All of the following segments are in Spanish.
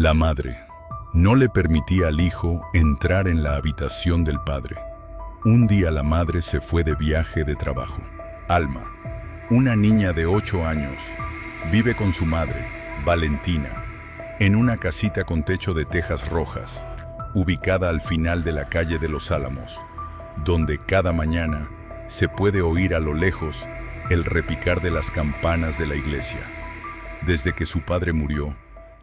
La madre no le permitía al hijo entrar en la habitación del padre. Un día la madre se fue de viaje de trabajo. Alma, una niña de 8 años, vive con su madre, Valentina, en una casita con techo de tejas rojas, ubicada al final de la calle de los Álamos, donde cada mañana se puede oír a lo lejos el repicar de las campanas de la iglesia. Desde que su padre murió,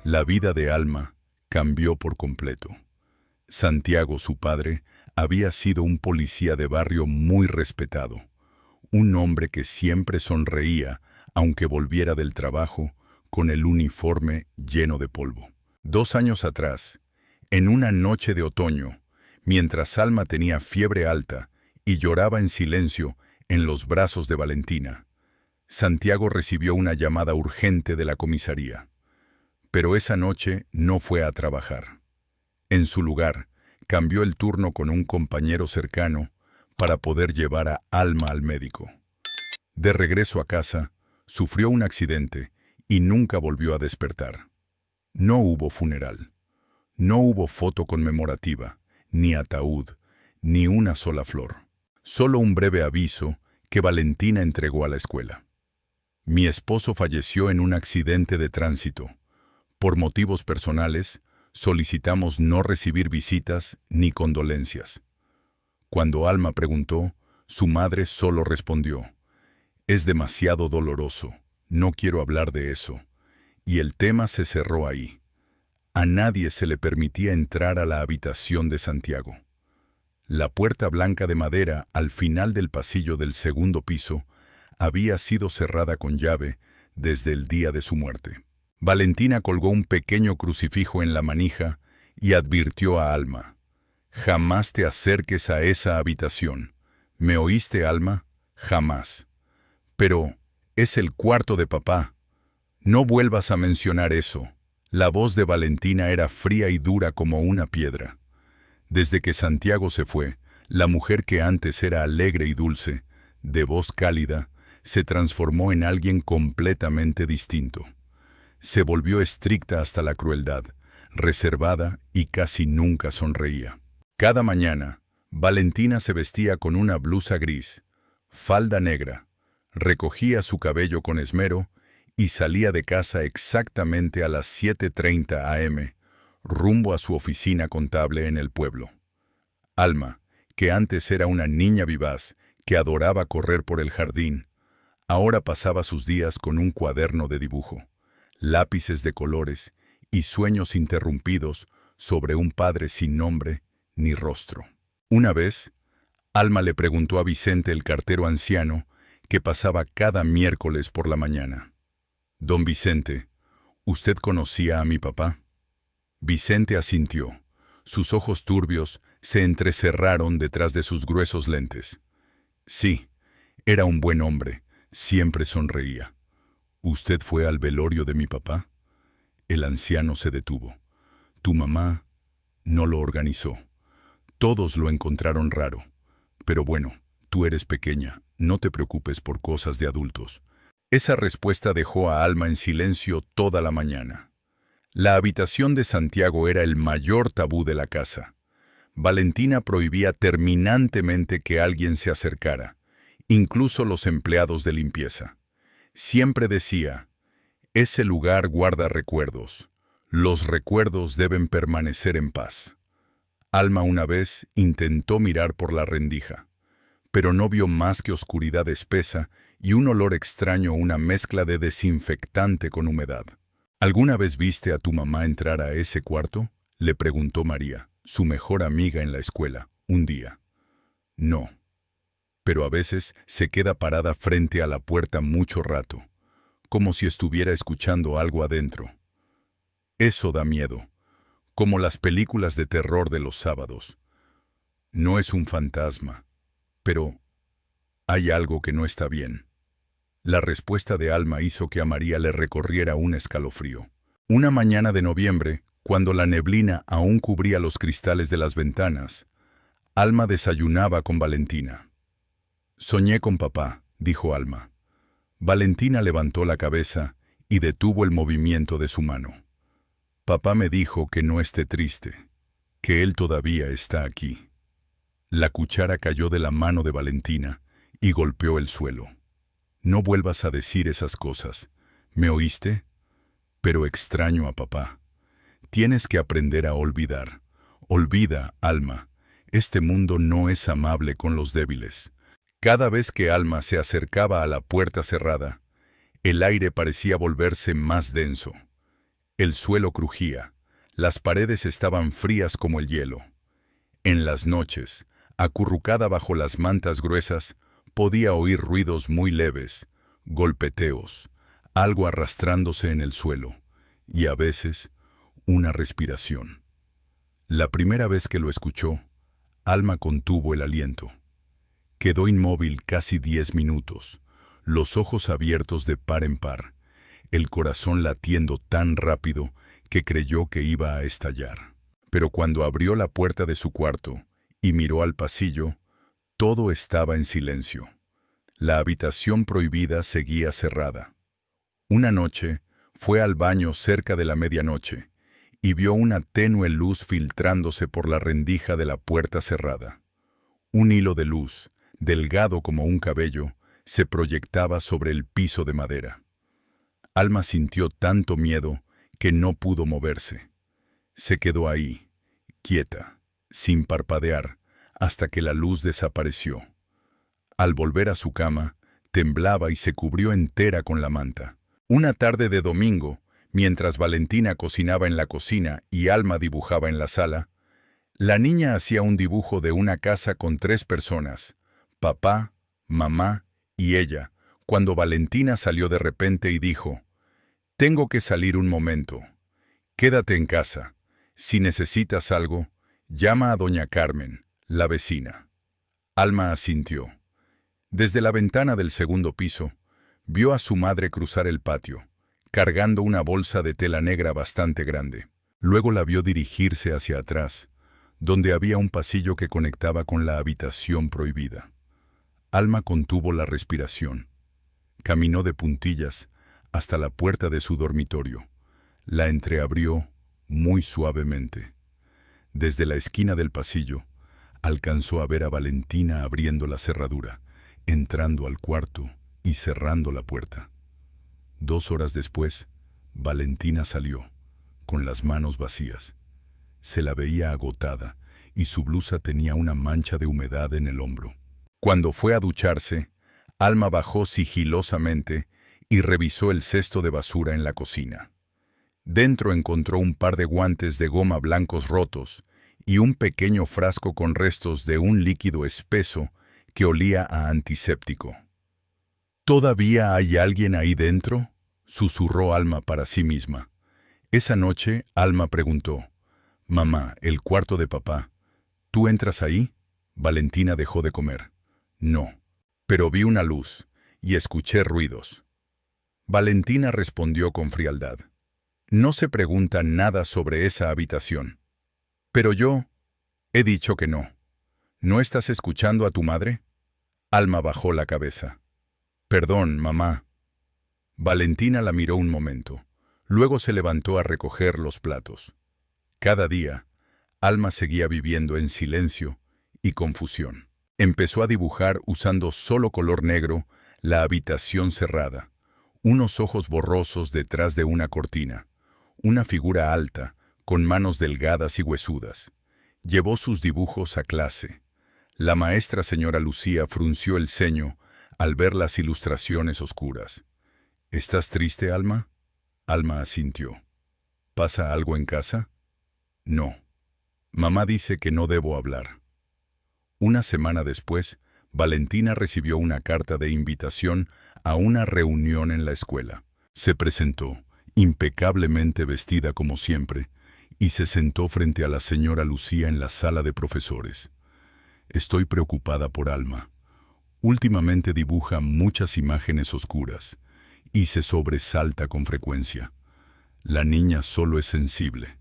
la vida de Alma cambió por completo. Santiago, su padre, había sido un policía de barrio muy respetado, un hombre que siempre sonreía aunque volviera del trabajo con el uniforme lleno de polvo. 2 años atrás, en una noche de otoño, mientras Alma tenía fiebre alta y lloraba en silencio en los brazos de Valentina, Santiago recibió una llamada urgente de la comisaría. Pero esa noche no fue a trabajar. En su lugar, cambió el turno con un compañero cercano para poder llevar a Alma al médico. De regreso a casa, sufrió un accidente y nunca volvió a despertar. No hubo funeral. No hubo foto conmemorativa, ni ataúd, ni una sola flor. Solo un breve aviso que Valentina entregó a la escuela. Mi esposo falleció en un accidente de tránsito. Por motivos personales, solicitamos no recibir visitas ni condolencias. Cuando Alma preguntó, su madre solo respondió: «Es demasiado doloroso, no quiero hablar de eso». Y el tema se cerró ahí. A nadie se le permitía entrar a la habitación de Santiago. La puerta blanca de madera al final del pasillo del segundo piso había sido cerrada con llave desde el día de su muerte. Valentina colgó un pequeño crucifijo en la manija y advirtió a Alma: «Jamás te acerques a esa habitación. ¿Me oíste, Alma? Jamás. Pero es el cuarto de papá. No vuelvas a mencionar eso». La voz de Valentina era fría y dura como una piedra. Desde que Santiago se fue, la mujer que antes era alegre y dulce, de voz cálida, se transformó en alguien completamente distinto. Se volvió estricta hasta la crueldad, reservada y casi nunca sonreía. Cada mañana, Valentina se vestía con una blusa gris, falda negra, recogía su cabello con esmero y salía de casa exactamente a las 7:30 am, rumbo a su oficina contable en el pueblo. Alma, que antes era una niña vivaz que adoraba correr por el jardín, ahora pasaba sus días con un cuaderno de dibujo, lápices de colores y sueños interrumpidos sobre un padre sin nombre ni rostro. Una vez, Alma le preguntó a Vicente, el cartero anciano, que pasaba cada miércoles por la mañana: «Don Vicente, ¿usted conocía a mi papá?». Vicente asintió. Sus ojos turbios se entrecerraron detrás de sus gruesos lentes. «Sí, era un buen hombre, siempre sonreía». «¿Usted fue al velorio de mi papá?». El anciano se detuvo. «Tu mamá no lo organizó. Todos lo encontraron raro. Pero bueno, tú eres pequeña, no te preocupes por cosas de adultos». Esa respuesta dejó a Alma en silencio toda la mañana. La habitación de Santiago era el mayor tabú de la casa. Valentina prohibía terminantemente que alguien se acercara, incluso los empleados de limpieza. Siempre decía: «Ese lugar guarda recuerdos. Los recuerdos deben permanecer en paz». Alma una vez intentó mirar por la rendija, pero no vio más que oscuridad espesa y un olor extraño, una mezcla de desinfectante con humedad. «¿Alguna vez viste a tu mamá entrar a ese cuarto?», le preguntó María, su mejor amiga en la escuela, un día. «No, pero a veces se queda parada frente a la puerta mucho rato, como si estuviera escuchando algo adentro. Eso da miedo, como las películas de terror de los sábados. No es un fantasma, pero hay algo que no está bien». La respuesta de Alma hizo que a María le recorriera un escalofrío. Una mañana de noviembre, cuando la neblina aún cubría los cristales de las ventanas, Alma desayunaba con Valentina. «Soñé con papá», dijo Alma. Valentina levantó la cabeza y detuvo el movimiento de su mano. Papá me dijo que no esté triste, que él todavía está aquí. La cuchara cayó de la mano de Valentina y golpeó el suelo. No vuelvas a decir esas cosas. ¿Me oíste? Pero extraño a papá. Tienes que aprender a olvidar. Olvida, Alma. Este mundo no es amable con los débiles. Cada vez que Alma se acercaba a la puerta cerrada, el aire parecía volverse más denso. El suelo crujía. Las paredes estaban frías como el hielo. En las noches, acurrucada bajo las mantas gruesas, podía oír ruidos muy leves, golpeteos, algo arrastrándose en el suelo, y a veces, una respiración. La primera vez que lo escuchó, Alma contuvo el aliento. Quedó inmóvil casi 10 minutos, los ojos abiertos de par en par, el corazón latiendo tan rápido que creyó que iba a estallar. Pero cuando abrió la puerta de su cuarto y miró al pasillo, todo estaba en silencio. La habitación prohibida seguía cerrada. Una noche, fue al baño cerca de la medianoche y vio una tenue luz filtrándose por la rendija de la puerta cerrada. Un hilo de luz, delgado como un cabello, se proyectaba sobre el piso de madera. Alma sintió tanto miedo que no pudo moverse. Se quedó ahí, quieta, sin parpadear, hasta que la luz desapareció. Al volver a su cama, temblaba y se cubrió entera con la manta. Una tarde de domingo, mientras Valentina cocinaba en la cocina y Alma dibujaba en la sala, la niña hacía un dibujo de una casa con 3 personas, papá, mamá y ella, cuando Valentina salió de repente y dijo: «Tengo que salir un momento. Quédate en casa. Si necesitas algo, llama a doña Carmen, la vecina». Alma asintió. Desde la ventana del segundo piso, vio a su madre cruzar el patio, cargando una bolsa de tela negra bastante grande. Luego la vio dirigirse hacia atrás, donde había un pasillo que conectaba con la habitación prohibida. Alma contuvo la respiración. Caminó de puntillas hasta la puerta de su dormitorio. La entreabrió muy suavemente. Desde la esquina del pasillo, alcanzó a ver a Valentina abriendo la cerradura, entrando al cuarto y cerrando la puerta. 2 horas después, Valentina salió, con las manos vacías. Se la veía agotada y su blusa tenía una mancha de humedad en el hombro. Cuando fue a ducharse, Alma bajó sigilosamente y revisó el cesto de basura en la cocina. Dentro encontró un par de guantes de goma blancos rotos y un pequeño frasco con restos de un líquido espeso que olía a antiséptico. «¿Todavía hay alguien ahí dentro?», susurró Alma para sí misma. Esa noche, Alma preguntó: «Mamá, el cuarto de papá, ¿tú entras ahí?». Valentina dejó de comer. «No, pero vi una luz y escuché ruidos». Valentina respondió con frialdad: «No se pregunta nada sobre esa habitación». «Pero yo he dicho que no. ¿No estás escuchando a tu madre?». Alma bajó la cabeza. «Perdón, mamá». Valentina la miró un momento. Luego se levantó a recoger los platos. Cada día, Alma seguía viviendo en silencio y confusión. Empezó a dibujar usando solo color negro la habitación cerrada, unos ojos borrosos detrás de una cortina, una figura alta, con manos delgadas y huesudas. Llevó sus dibujos a clase. La maestra señora Lucía frunció el ceño al ver las ilustraciones oscuras. «¿Estás triste, Alma?». Alma asintió. «¿Pasa algo en casa?». «No. Mamá dice que no debo hablar». Una semana después, Valentina recibió una carta de invitación a una reunión en la escuela. Se presentó, impecablemente vestida como siempre, y se sentó frente a la señora Lucía en la sala de profesores. «Estoy preocupada por Alma. Últimamente dibuja muchas imágenes oscuras y se sobresalta con frecuencia. La niña solo es sensible.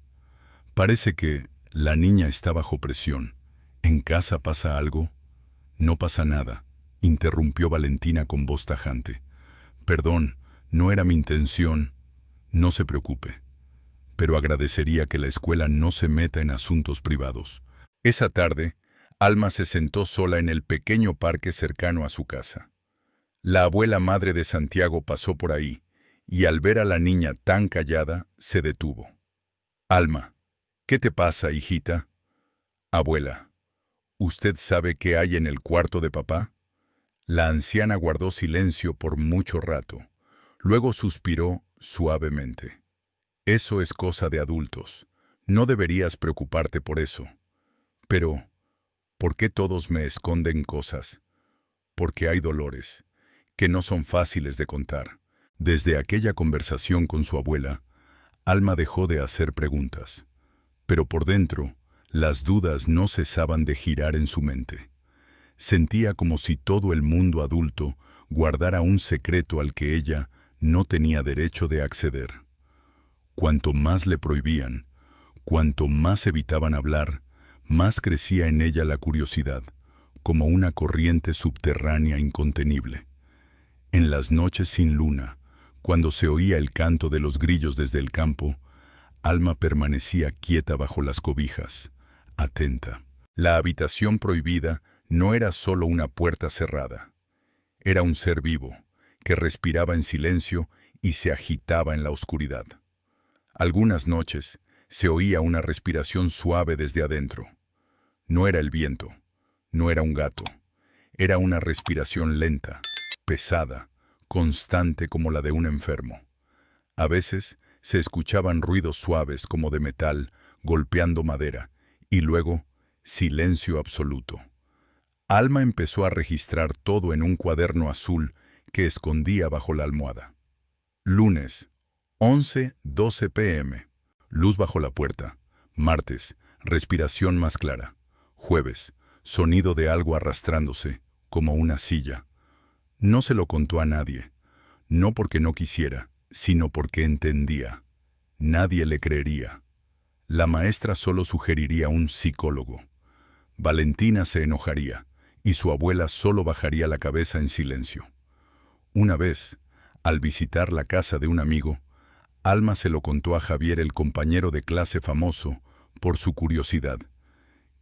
Parece que la niña está bajo presión. ¿En casa pasa algo?». «No pasa nada», interrumpió Valentina con voz tajante. «Perdón, no era mi intención». «No se preocupe. pero agradecería que la escuela no se meta en asuntos privados. Esa tarde, Alma se sentó sola en el pequeño parque cercano a su casa. La abuela madre de Santiago pasó por ahí, y al ver a la niña tan callada, se detuvo. «Alma, ¿qué te pasa, hijita?» «Abuela, ¿usted sabe qué hay en el cuarto de papá?» La anciana guardó silencio por mucho rato. Luego suspiró suavemente. «Eso es cosa de adultos. No deberías preocuparte por eso. Pero, ¿por qué todos me esconden cosas? Porque hay dolores que no son fáciles de contar». Desde aquella conversación con su abuela, Alma dejó de hacer preguntas. Pero por dentro, las dudas no cesaban de girar en su mente. Sentía como si todo el mundo adulto guardara un secreto al que ella no tenía derecho de acceder. Cuanto más le prohibían, cuanto más evitaban hablar, más crecía en ella la curiosidad, como una corriente subterránea incontenible. En las noches sin luna, cuando se oía el canto de los grillos desde el campo, Alma permanecía quieta bajo las cobijas, atenta. La habitación prohibida no era solo una puerta cerrada. Era un ser vivo, que respiraba en silencio y se agitaba en la oscuridad. Algunas noches se oía una respiración suave desde adentro. No era el viento, no era un gato. Era una respiración lenta, pesada, constante como la de un enfermo. A veces se escuchaban ruidos suaves como de metal golpeando madera, y luego silencio absoluto. Alma empezó a registrar todo en un cuaderno azul que escondía bajo la almohada. Lunes, 11:12 p.m. Luz bajo la puerta. Martes, respiración más clara. Jueves, sonido de algo arrastrándose, como una silla. No se lo contó a nadie, no porque no quisiera, sino porque entendía. Nadie le creería. La maestra solo sugeriría un psicólogo. Valentina se enojaría, y su abuela solo bajaría la cabeza en silencio. Una vez, al visitar la casa de un amigo, Alma se lo contó a Javier, el compañero de clase famoso, por su curiosidad.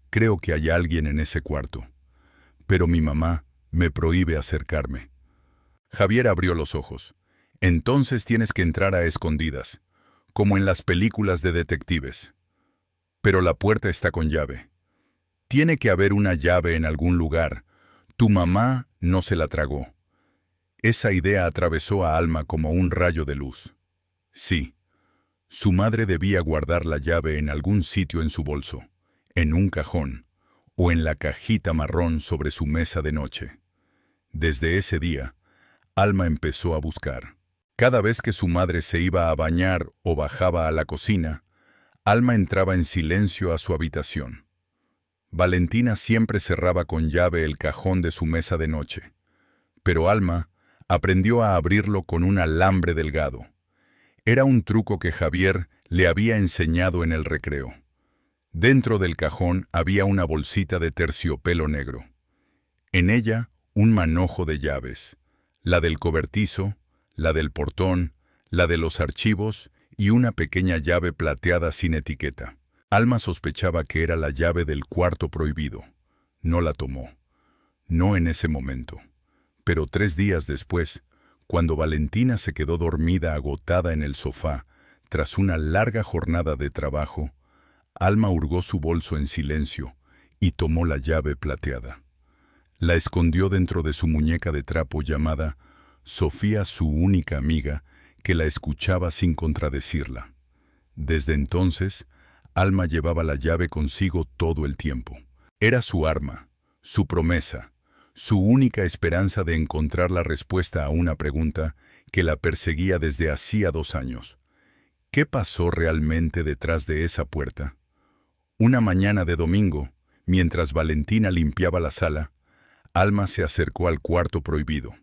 «Creo que hay alguien en ese cuarto, pero mi mamá me prohíbe acercarme». Javier abrió los ojos. «Entonces tienes que entrar a escondidas, como en las películas de detectives. Pero la puerta está con llave. Tiene que haber una llave en algún lugar. Tu mamá no se la tragó». Esa idea atravesó a Alma como un rayo de luz. Sí, su madre debía guardar la llave en algún sitio en su bolso, en un cajón, o en la cajita marrón sobre su mesa de noche. Desde ese día, Alma empezó a buscar. Cada vez que su madre se iba a bañar o bajaba a la cocina, Alma entraba en silencio a su habitación. Valentina siempre cerraba con llave el cajón de su mesa de noche, pero Alma aprendió a abrirlo con un alambre delgado. Era un truco que Javier le había enseñado en el recreo. Dentro del cajón había una bolsita de terciopelo negro. En ella, un manojo de llaves, la del cobertizo, la del portón, la de los archivos y una pequeña llave plateada sin etiqueta. Alma sospechaba que era la llave del cuarto prohibido. No la tomó. No en ese momento. Pero 3 días después, cuando Valentina se quedó dormida agotada en el sofá, tras una larga jornada de trabajo, Alma hurgó su bolso en silencio y tomó la llave plateada. La escondió dentro de su muñeca de trapo llamada Sofía, su única amiga, que la escuchaba sin contradecirla. Desde entonces, Alma llevaba la llave consigo todo el tiempo. Era su arma, su promesa, su única esperanza de encontrar la respuesta a una pregunta que la perseguía desde hacía 2 años. ¿Qué pasó realmente detrás de esa puerta? Una mañana de domingo, mientras Valentina limpiaba la sala, Alma se acercó al cuarto prohibido.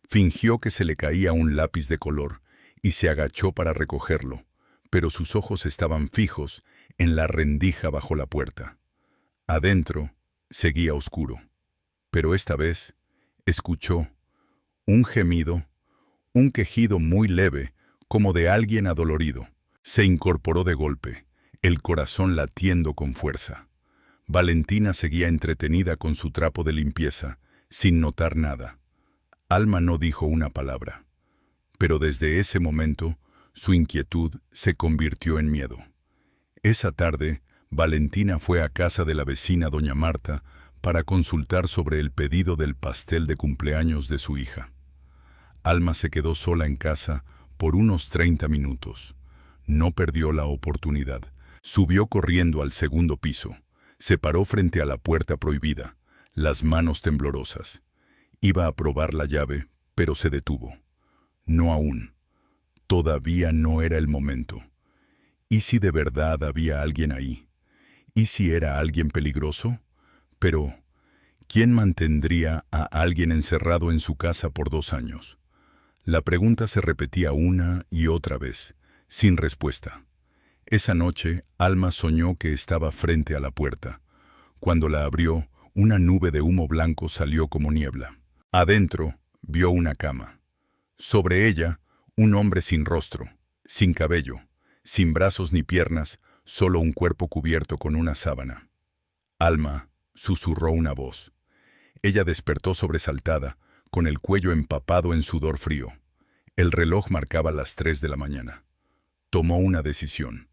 Fingió que se le caía un lápiz de color y se agachó para recogerlo, pero sus ojos estaban fijos en la rendija bajo la puerta. Adentro seguía oscuro, pero esta vez escuchó un gemido, un quejido muy leve, como de alguien adolorido. Se incorporó de golpe, el corazón latiendo con fuerza. Valentina seguía entretenida con su trapo de limpieza, sin notar nada. Alma no dijo una palabra. Pero desde ese momento, su inquietud se convirtió en miedo. Esa tarde, Valentina fue a casa de la vecina doña Marta para consultar sobre el pedido del pastel de cumpleaños de su hija. Alma se quedó sola en casa por unos 30 minutos. No perdió la oportunidad. Subió corriendo al segundo piso. Se paró frente a la puerta prohibida, las manos temblorosas. Iba a probar la llave, pero se detuvo. No aún. Todavía no era el momento. ¿Y si de verdad había alguien ahí? ¿Y si era alguien peligroso? Pero, ¿quién mantendría a alguien encerrado en su casa por 2 años? La pregunta se repetía una y otra vez, sin respuesta. Esa noche, Alma soñó que estaba frente a la puerta. Cuando la abrió, una nube de humo blanco salió como niebla. Adentro, vio una cama. Sobre ella, un hombre sin rostro, sin cabello, sin brazos ni piernas, solo un cuerpo cubierto con una sábana. Alma, susurró una voz. Ella despertó sobresaltada, con el cuello empapado en sudor frío. El reloj marcaba las 3 de la mañana. Tomó una decisión.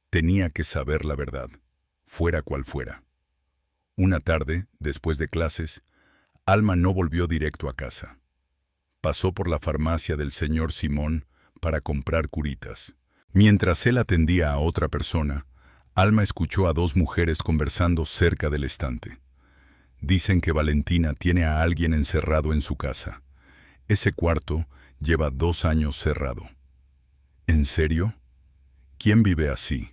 Tenía que saber la verdad, fuera cual fuera. Una tarde, después de clases, Alma no volvió directo a casa. Pasó por la farmacia del señor Simón para comprar curitas. Mientras él atendía a otra persona, Alma escuchó a 2 mujeres conversando cerca del estante. Dicen que Valentina tiene a alguien encerrado en su casa. Ese cuarto lleva 2 años cerrado. ¿En serio? ¿Quién vive así?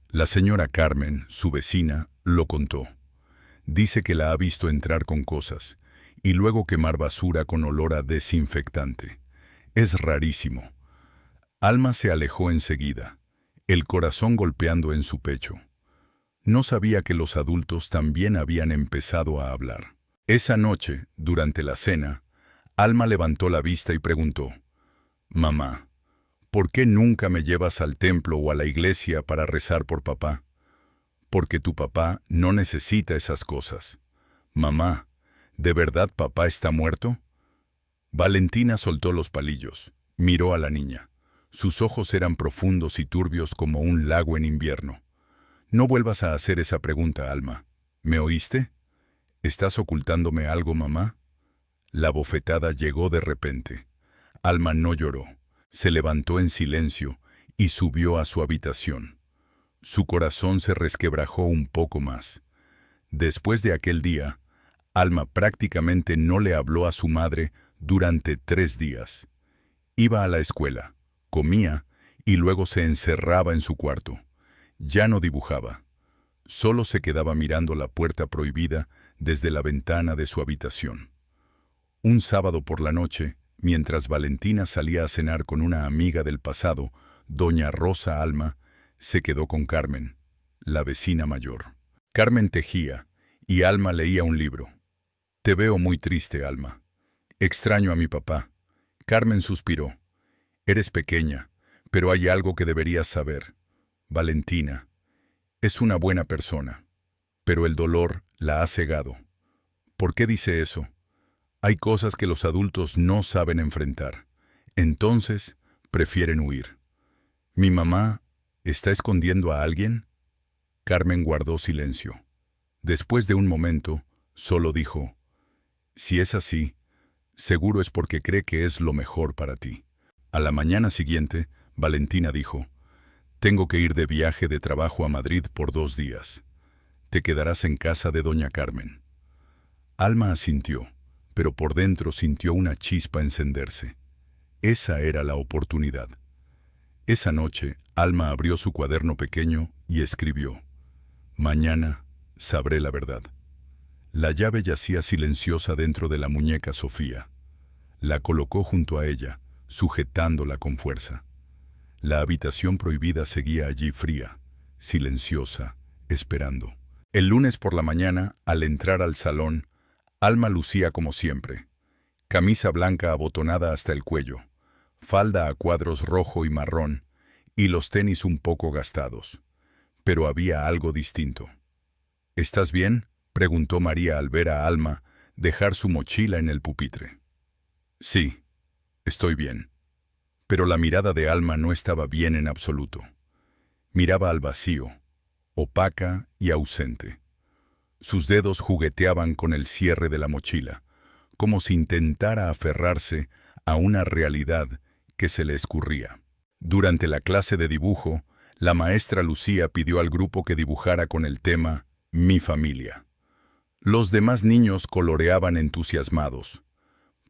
La señora Carmen, su vecina, lo contó. Dice que la ha visto entrar con cosas y luego quemar basura con olor a desinfectante. Es rarísimo. Alma se alejó enseguida, el corazón golpeando en su pecho. No sabía que los adultos también habían empezado a hablar. Esa noche, durante la cena, Alma levantó la vista y preguntó: «Mamá, ¿por qué nunca me llevas al templo o a la iglesia para rezar por papá? Porque tu papá no necesita esas cosas. Mamá, ¿de verdad papá está muerto?» Valentina soltó los palillos, miró a la niña. Sus ojos eran profundos y turbios como un lago en invierno. «No vuelvas a hacer esa pregunta, Alma. ¿Me oíste? ¿Estás ocultándome algo, mamá?» La bofetada llegó de repente. Alma no lloró. Se levantó en silencio y subió a su habitación. Su corazón se resquebrajó un poco más. Después de aquel día, Alma prácticamente no le habló a su madre durante 3 días. Iba a la escuela, comía y luego se encerraba en su cuarto. Ya no dibujaba. Solo se quedaba mirando la puerta prohibida desde la ventana de su habitación. Un sábado por la noche, mientras Valentina salía a cenar con una amiga del pasado, doña Rosa Alma, se quedó con Carmen, la vecina mayor. Carmen tejía y Alma leía un libro. «Te veo muy triste, Alma. Extraño a mi papá». Carmen suspiró. «Eres pequeña, pero hay algo que deberías saber. Valentina es una buena persona, pero el dolor la ha cegado». «¿Por qué dice eso?» «Hay cosas que los adultos no saben enfrentar. Entonces, prefieren huir». «¿Mi mamá está escondiendo a alguien?» Carmen guardó silencio. Después de un momento, solo dijo: «Si es así, seguro es porque cree que es lo mejor para ti». A la mañana siguiente, Valentina dijo: «Tengo que ir de viaje de trabajo a Madrid por 2 días. Te quedarás en casa de doña Carmen». Alma asintió, pero por dentro sintió una chispa encenderse. Esa era la oportunidad. Esa noche, Alma abrió su cuaderno pequeño y escribió: «Mañana sabré la verdad». La llave yacía silenciosa dentro de la muñeca Sofía. La colocó junto a ella, sujetándola con fuerza. La habitación prohibida seguía allí fría, silenciosa, esperando. El lunes por la mañana, al entrar al salón, Alma lucía como siempre. Camisa blanca abotonada hasta el cuello, falda a cuadros rojo y marrón, y los tenis un poco gastados. Pero había algo distinto. ¿Estás bien?, preguntó María al ver a Alma dejar su mochila en el pupitre. Sí, estoy bien. Pero la mirada de Alma no estaba bien en absoluto. Miraba al vacío, opaca y ausente. Sus dedos jugueteaban con el cierre de la mochila, como si intentara aferrarse a una realidad que se le escurría. Durante la clase de dibujo, la maestra Lucía pidió al grupo que dibujara con el tema Mi familia. Los demás niños coloreaban entusiasmados.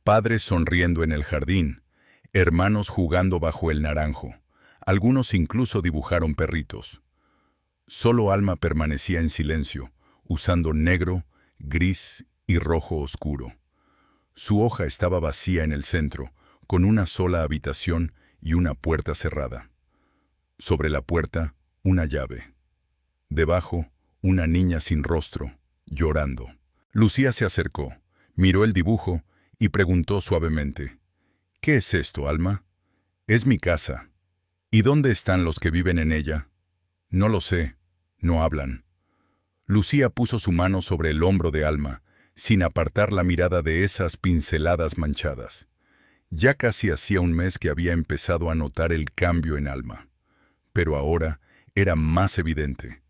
Padres sonriendo en el jardín, hermanos jugando bajo el naranjo. Algunos incluso dibujaron perritos. Solo Alma permanecía en silencio, usando negro, gris y rojo oscuro. Su hoja estaba vacía en el centro, con una sola habitación y una puerta cerrada. Sobre la puerta, una llave. Debajo, una niña sin rostro, llorando. Lucía se acercó, miró el dibujo y preguntó suavemente: «¿Qué es esto, Alma?» «Es mi casa». «¿Y dónde están los que viven en ella?» «No lo sé, no hablan». Lucía puso su mano sobre el hombro de Alma, sin apartar la mirada de esas pinceladas manchadas. Ya casi hacía un mes que había empezado a notar el cambio en Alma. Pero ahora era más evidente.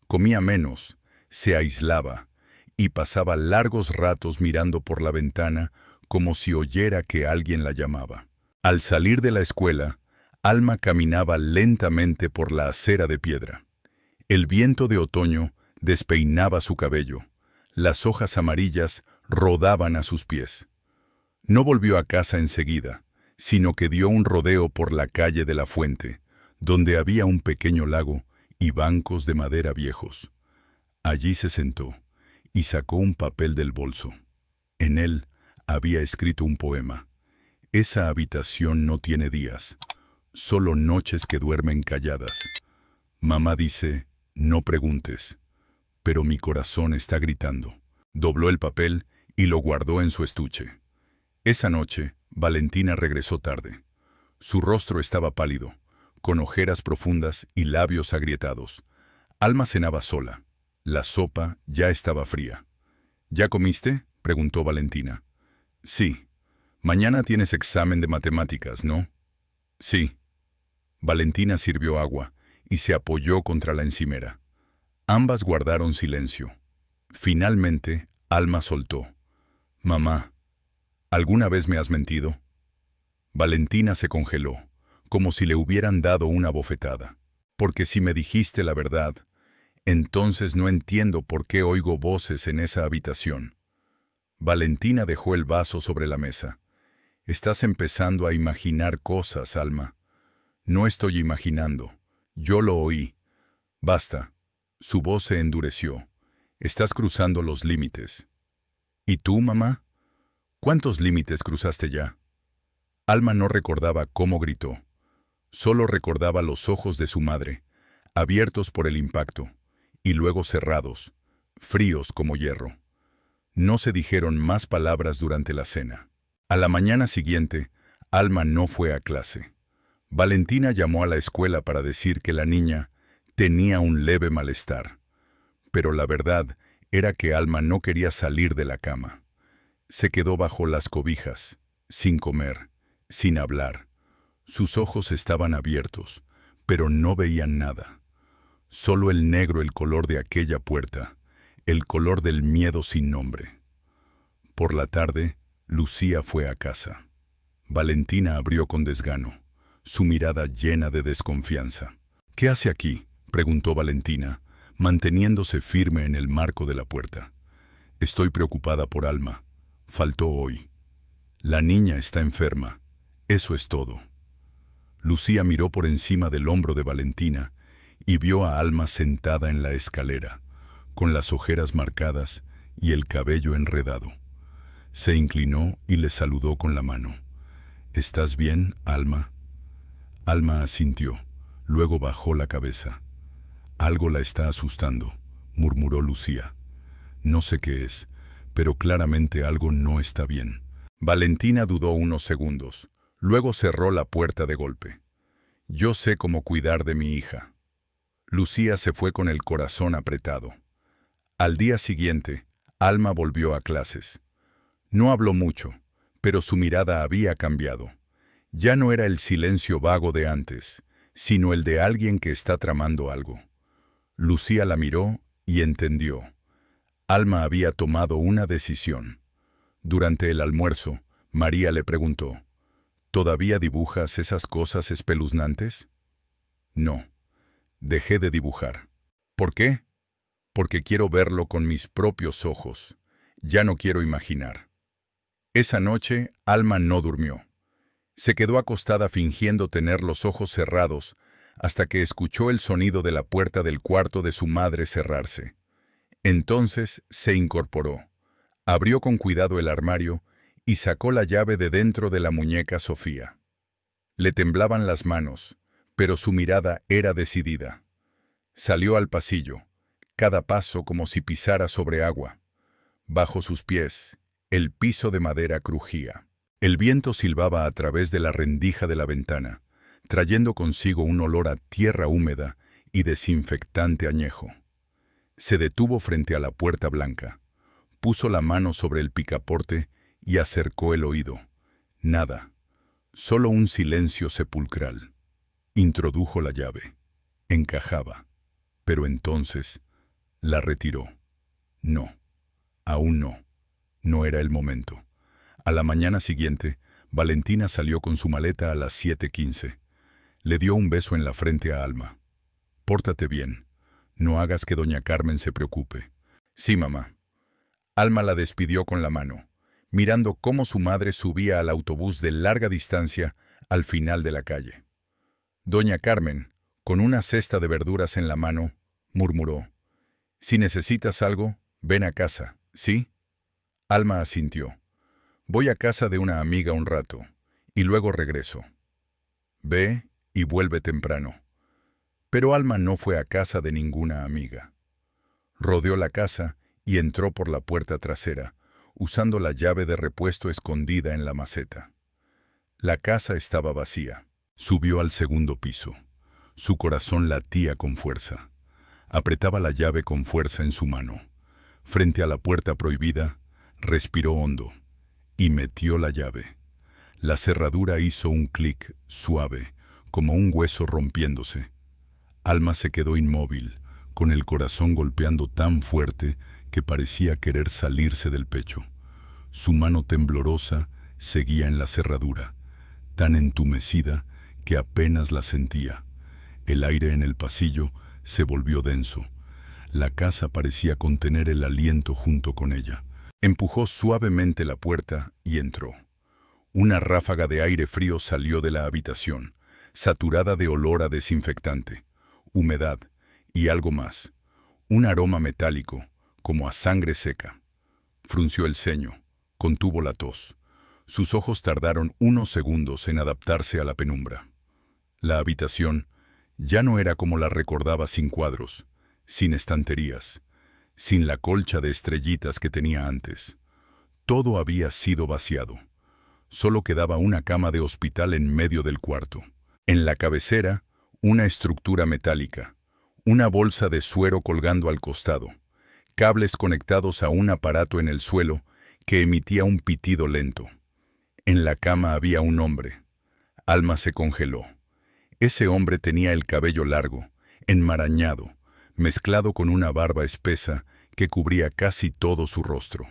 Comía menos, se aislaba y pasaba largos ratos mirando por la ventana como si oyera que alguien la llamaba. Al salir de la escuela, Alma caminaba lentamente por la acera de piedra. El viento de otoño despeinaba su cabello. Las hojas amarillas rodaban a sus pies. No volvió a casa enseguida, sino que dio un rodeo por la calle de la fuente, donde había un pequeño lago y bancos de madera viejos. Allí se sentó y sacó un papel del bolso. En él había escrito un poema. Esa habitación no tiene días, solo noches que duermen calladas. Mamá dice, no preguntes, pero mi corazón está gritando. Dobló el papel y lo guardó en su estuche. Esa noche, Valentina regresó tarde. Su rostro estaba pálido, con ojeras profundas y labios agrietados. Alma cenaba sola. La sopa ya estaba fría. ¿Ya comiste?, preguntó Valentina. Sí. Mañana tienes examen de matemáticas, ¿no? Sí. Valentina sirvió agua y se apoyó contra la encimera. Ambas guardaron silencio. Finalmente, Alma soltó. Mamá, ¿alguna vez me has mentido? Valentina se congeló, como si le hubieran dado una bofetada. Porque si me dijiste la verdad, entonces no entiendo por qué oigo voces en esa habitación. Valentina dejó el vaso sobre la mesa. Estás empezando a imaginar cosas, Alma. No estoy imaginando. Yo lo oí. Basta. Su voz se endureció. Estás cruzando los límites. ¿Y tú, mamá? ¿Cuántos límites cruzaste ya? Alma no recordaba cómo gritó. Solo recordaba los ojos de su madre, abiertos por el impacto, y luego cerrados, fríos como hierro. No se dijeron más palabras durante la cena. A la mañana siguiente, Alma no fue a clase. Valentina llamó a la escuela para decir que la niña tenía un leve malestar. Pero la verdad era que Alma no quería salir de la cama. Se quedó bajo las cobijas, sin comer, sin hablar. Sus ojos estaban abiertos, pero no veían nada. Solo el negro, el color de aquella puerta, el color del miedo sin nombre. Por la tarde, Lucía fue a casa. Valentina abrió con desgano, su mirada llena de desconfianza. ¿Qué hace aquí?, preguntó Valentina, manteniéndose firme en el marco de la puerta. Estoy preocupada por Alma. Faltó hoy. La niña está enferma. Eso es todo. Lucía miró por encima del hombro de Valentina y vio a Alma sentada en la escalera, con las ojeras marcadas y el cabello enredado. Se inclinó y le saludó con la mano. ¿Estás bien, Alma? Alma asintió, luego bajó la cabeza. Algo la está asustando, murmuró Lucía. No sé qué es, pero claramente algo no está bien. Valentina dudó unos segundos, luego cerró la puerta de golpe. Yo sé cómo cuidar de mi hija. Lucía se fue con el corazón apretado. Al día siguiente, Alma volvió a clases. No habló mucho, pero su mirada había cambiado. Ya no era el silencio vago de antes, sino el de alguien que está tramando algo. Lucía la miró y entendió. Alma había tomado una decisión. Durante el almuerzo, María le preguntó, ¿todavía dibujas esas cosas espeluznantes? No, dejé de dibujar. ¿Por qué? Porque quiero verlo con mis propios ojos. Ya no quiero imaginar. Esa noche, Alma no durmió. Se quedó acostada fingiendo tener los ojos cerrados hasta que escuchó el sonido de la puerta del cuarto de su madre cerrarse. Entonces se incorporó, abrió con cuidado el armario y sacó la llave de dentro de la muñeca Sofía. Le temblaban las manos, pero su mirada era decidida. Salió al pasillo, cada paso como si pisara sobre agua. Bajo sus pies, el piso de madera crujía. El viento silbaba a través de la rendija de la ventana, trayendo consigo un olor a tierra húmeda y desinfectante añejo. Se detuvo frente a la puerta blanca, puso la mano sobre el picaporte y acercó el oído. Nada, solo un silencio sepulcral. Introdujo la llave. Encajaba, pero entonces la retiró. No, aún no. No era el momento. A la mañana siguiente, Valentina salió con su maleta a las 7:15. Le dio un beso en la frente a Alma. «Pórtate bien. No hagas que doña Carmen se preocupe». «Sí, mamá». Alma la despidió con la mano, mirando cómo su madre subía al autobús de larga distancia al final de la calle. Doña Carmen, con una cesta de verduras en la mano, murmuró, «Si necesitas algo, ven a casa, ¿sí?» Alma asintió. «Voy a casa de una amiga un rato, y luego regreso». «Ve y vuelve temprano». Pero Alma no fue a casa de ninguna amiga. Rodeó la casa y entró por la puerta trasera, usando la llave de repuesto escondida en la maceta. La casa estaba vacía. Subió al segundo piso. Su corazón latía con fuerza. Apretaba la llave con fuerza en su mano. Frente a la puerta prohibida, respiró hondo y metió la llave. La cerradura hizo un clic suave, como un hueso rompiéndose. Alma se quedó inmóvil, con el corazón golpeando tan fuerte que parecía querer salirse del pecho. Su mano temblorosa seguía en la cerradura, tan entumecida que apenas la sentía. El aire en el pasillo se volvió denso. La casa parecía contener el aliento junto con ella. Empujó suavemente la puerta y entró. Una ráfaga de aire frío salió de la habitación, saturada de olor a desinfectante, humedad y algo más. Un aroma metálico, como a sangre seca. Frunció el ceño, contuvo la tos. Sus ojos tardaron unos segundos en adaptarse a la penumbra. La habitación ya no era como la recordaba, sin cuadros, sin estanterías, sin la colcha de estrellitas que tenía antes. Todo había sido vaciado. Solo quedaba una cama de hospital en medio del cuarto. En la cabecera, una estructura metálica, una bolsa de suero colgando al costado, cables conectados a un aparato en el suelo que emitía un pitido lento. En la cama había un hombre. Alma se congeló. Ese hombre tenía el cabello largo, enmarañado, mezclado con una barba espesa que cubría casi todo su rostro.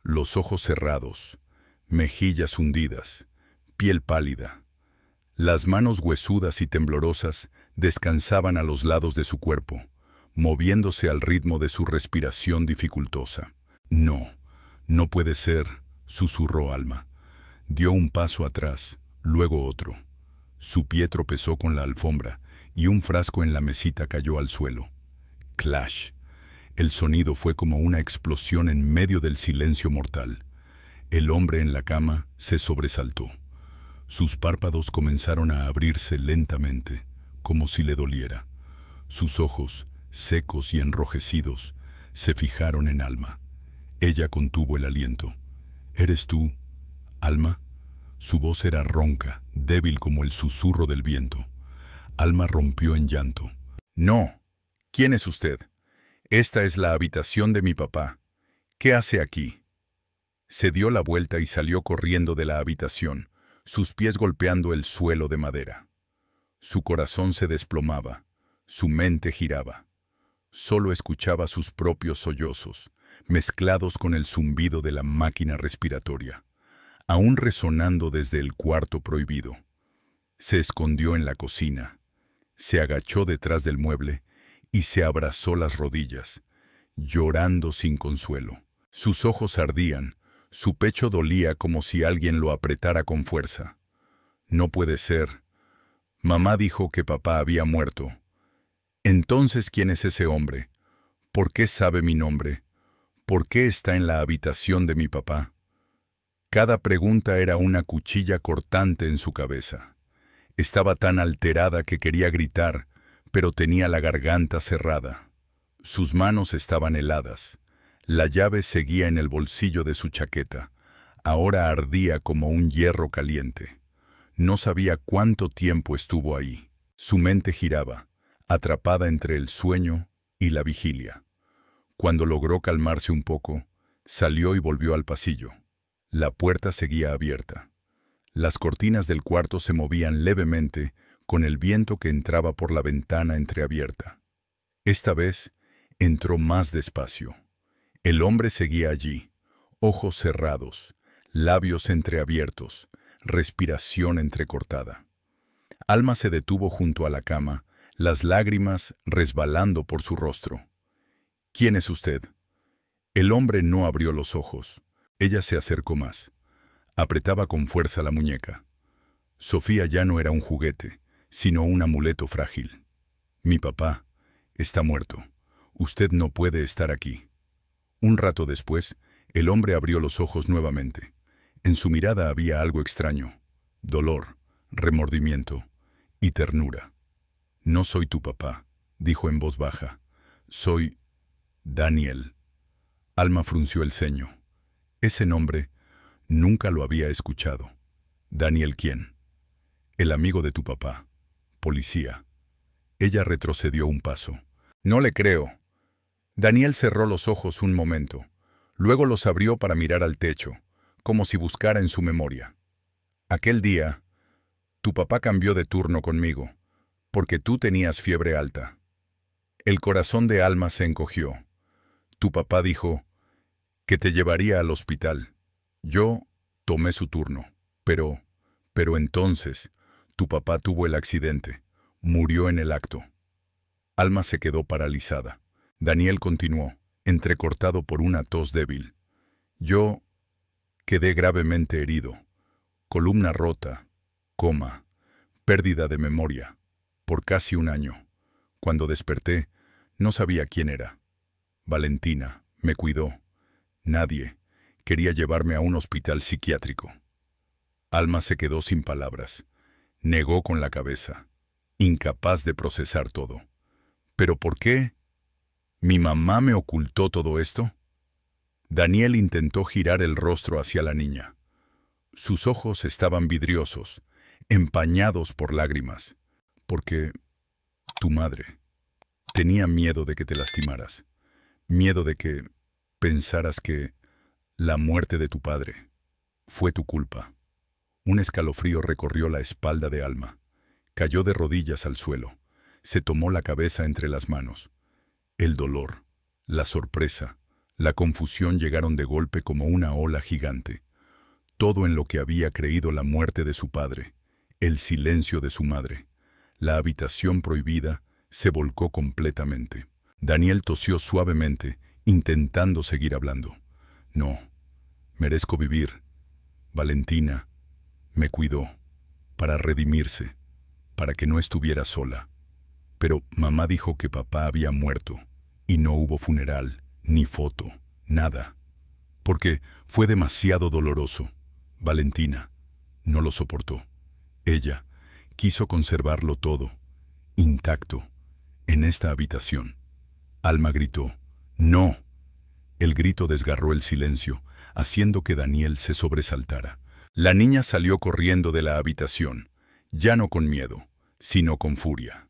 Los ojos cerrados, mejillas hundidas, piel pálida. Las manos huesudas y temblorosas descansaban a los lados de su cuerpo, moviéndose al ritmo de su respiración dificultosa. «No, no puede ser», susurró Alma. Dio un paso atrás, luego otro. Su pie tropezó con la alfombra y un frasco en la mesita cayó al suelo. Clash. El sonido fue como una explosión en medio del silencio mortal. El hombre en la cama se sobresaltó. Sus párpados comenzaron a abrirse lentamente, como si le doliera. Sus ojos, secos y enrojecidos, se fijaron en Alma. Ella contuvo el aliento. «¿Eres tú, Alma?» Su voz era ronca, débil como el susurro del viento. Alma rompió en llanto. No. ¿Quién es usted? Esta es la habitación de mi papá. ¿Qué hace aquí? Se dio la vuelta y salió corriendo de la habitación, sus pies golpeando el suelo de madera. Su corazón se desplomaba, su mente giraba. Solo escuchaba sus propios sollozos, mezclados con el zumbido de la máquina respiratoria, aún resonando desde el cuarto prohibido. Se escondió en la cocina, se agachó detrás del mueble y se abrazó las rodillas, llorando sin consuelo. Sus ojos ardían, su pecho dolía como si alguien lo apretara con fuerza. No puede ser. Mamá dijo que papá había muerto. Entonces, ¿quién es ese hombre? ¿Por qué sabe mi nombre? ¿Por qué está en la habitación de mi papá? Cada pregunta era una cuchilla cortante en su cabeza. Estaba tan alterada que quería gritar, pero tenía la garganta cerrada. Sus manos estaban heladas. La llave seguía en el bolsillo de su chaqueta. Ahora ardía como un hierro caliente. No sabía cuánto tiempo estuvo ahí. Su mente giraba, atrapada entre el sueño y la vigilia. Cuando logró calmarse un poco, salió y volvió al pasillo. La puerta seguía abierta. Las cortinas del cuarto se movían levemente con el viento que entraba por la ventana entreabierta. Esta vez entró más despacio. El hombre seguía allí, ojos cerrados, labios entreabiertos, respiración entrecortada. Alma se detuvo junto a la cama, las lágrimas resbalando por su rostro. ¿Quién es usted? El hombre no abrió los ojos. Ella se acercó más. Apretaba con fuerza la muñeca. Sofía ya no era un juguete, sino un amuleto frágil. Mi papá está muerto. Usted no puede estar aquí. Un rato después, el hombre abrió los ojos nuevamente. En su mirada había algo extraño: dolor, remordimiento y ternura. No soy tu papá, dijo en voz baja. Soy Daniel. Alma frunció el ceño. Ese nombre nunca lo había escuchado. ¿Daniel quién? El amigo de tu papá. Policía. Ella retrocedió un paso. No le creo. Daniel cerró los ojos un momento. Luego los abrió para mirar al techo, como si buscara en su memoria. Aquel día, tu papá cambió de turno conmigo, porque tú tenías fiebre alta. El corazón de Alma se encogió. Tu papá dijo que te llevaría al hospital. Yo tomé su turno, pero entonces, tu papá tuvo el accidente. Murió en el acto. Alma se quedó paralizada. Daniel continuó, entrecortado por una tos débil. Yo quedé gravemente herido. Columna rota, coma, pérdida de memoria, por casi un año. Cuando desperté, no sabía quién era. Valentina me cuidó. Nadie quería llevarme a un hospital psiquiátrico. Alma se quedó sin palabras. Negó con la cabeza, incapaz de procesar todo. ¿Pero por qué? ¿Mi mamá me ocultó todo esto? Daniel intentó girar el rostro hacia la niña. Sus ojos estaban vidriosos, empañados por lágrimas, porque tu madre tenía miedo de que te lastimaras, miedo de que pensaras que la muerte de tu padre fue tu culpa. Un escalofrío recorrió la espalda de Alma. Cayó de rodillas al suelo. Se tomó la cabeza entre las manos. El dolor, la sorpresa, la confusión llegaron de golpe como una ola gigante. Todo en lo que había creído la muerte de su padre, el silencio de su madre, la habitación prohibida, se volcó completamente. Daniel tosió suavemente, intentando seguir hablando. No, merezco vivir. Valentina me cuidó, para redimirse, para que no estuviera sola. Pero mamá dijo que papá había muerto, y no hubo funeral, ni foto, nada. Porque fue demasiado doloroso. Valentina no lo soportó. Ella quiso conservarlo todo, intacto, en esta habitación. Alma gritó, ¡no! El grito desgarró el silencio, haciendo que Daniel se sobresaltara. La niña salió corriendo de la habitación, ya no con miedo, sino con furia.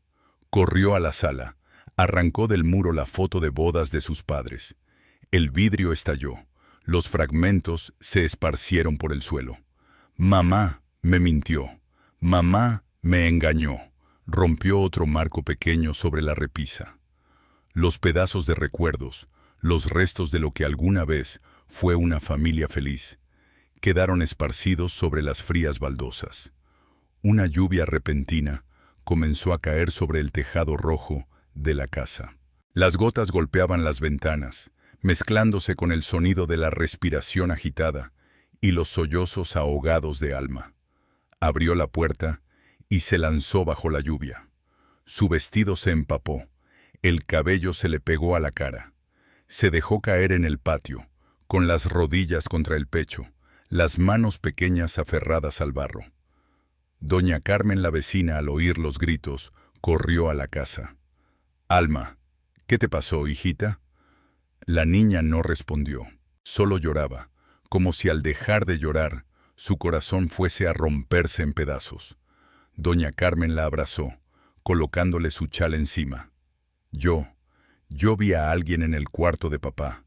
Corrió a la sala, arrancó del muro la foto de bodas de sus padres. El vidrio estalló, los fragmentos se esparcieron por el suelo. Mamá me mintió, mamá me engañó. Rompió otro marco pequeño sobre la repisa. Los pedazos de recuerdos, los restos de lo que alguna vez fue una familia feliz, quedaron esparcidos sobre las frías baldosas. Una lluvia repentina comenzó a caer sobre el tejado rojo de la casa. Las gotas golpeaban las ventanas, mezclándose con el sonido de la respiración agitada y los sollozos ahogados de Alma. Abrió la puerta y se lanzó bajo la lluvia. Su vestido se empapó, el cabello se le pegó a la cara. Se dejó caer en el patio, con las rodillas contra el pecho, las manos pequeñas aferradas al barro. Doña Carmen, la vecina, al oír los gritos, corrió a la casa. «Alma, ¿qué te pasó, hijita?» La niña no respondió, solo lloraba, como si al dejar de llorar, su corazón fuese a romperse en pedazos. Doña Carmen la abrazó, colocándole su chal encima. Yo vi a alguien en el cuarto de papá.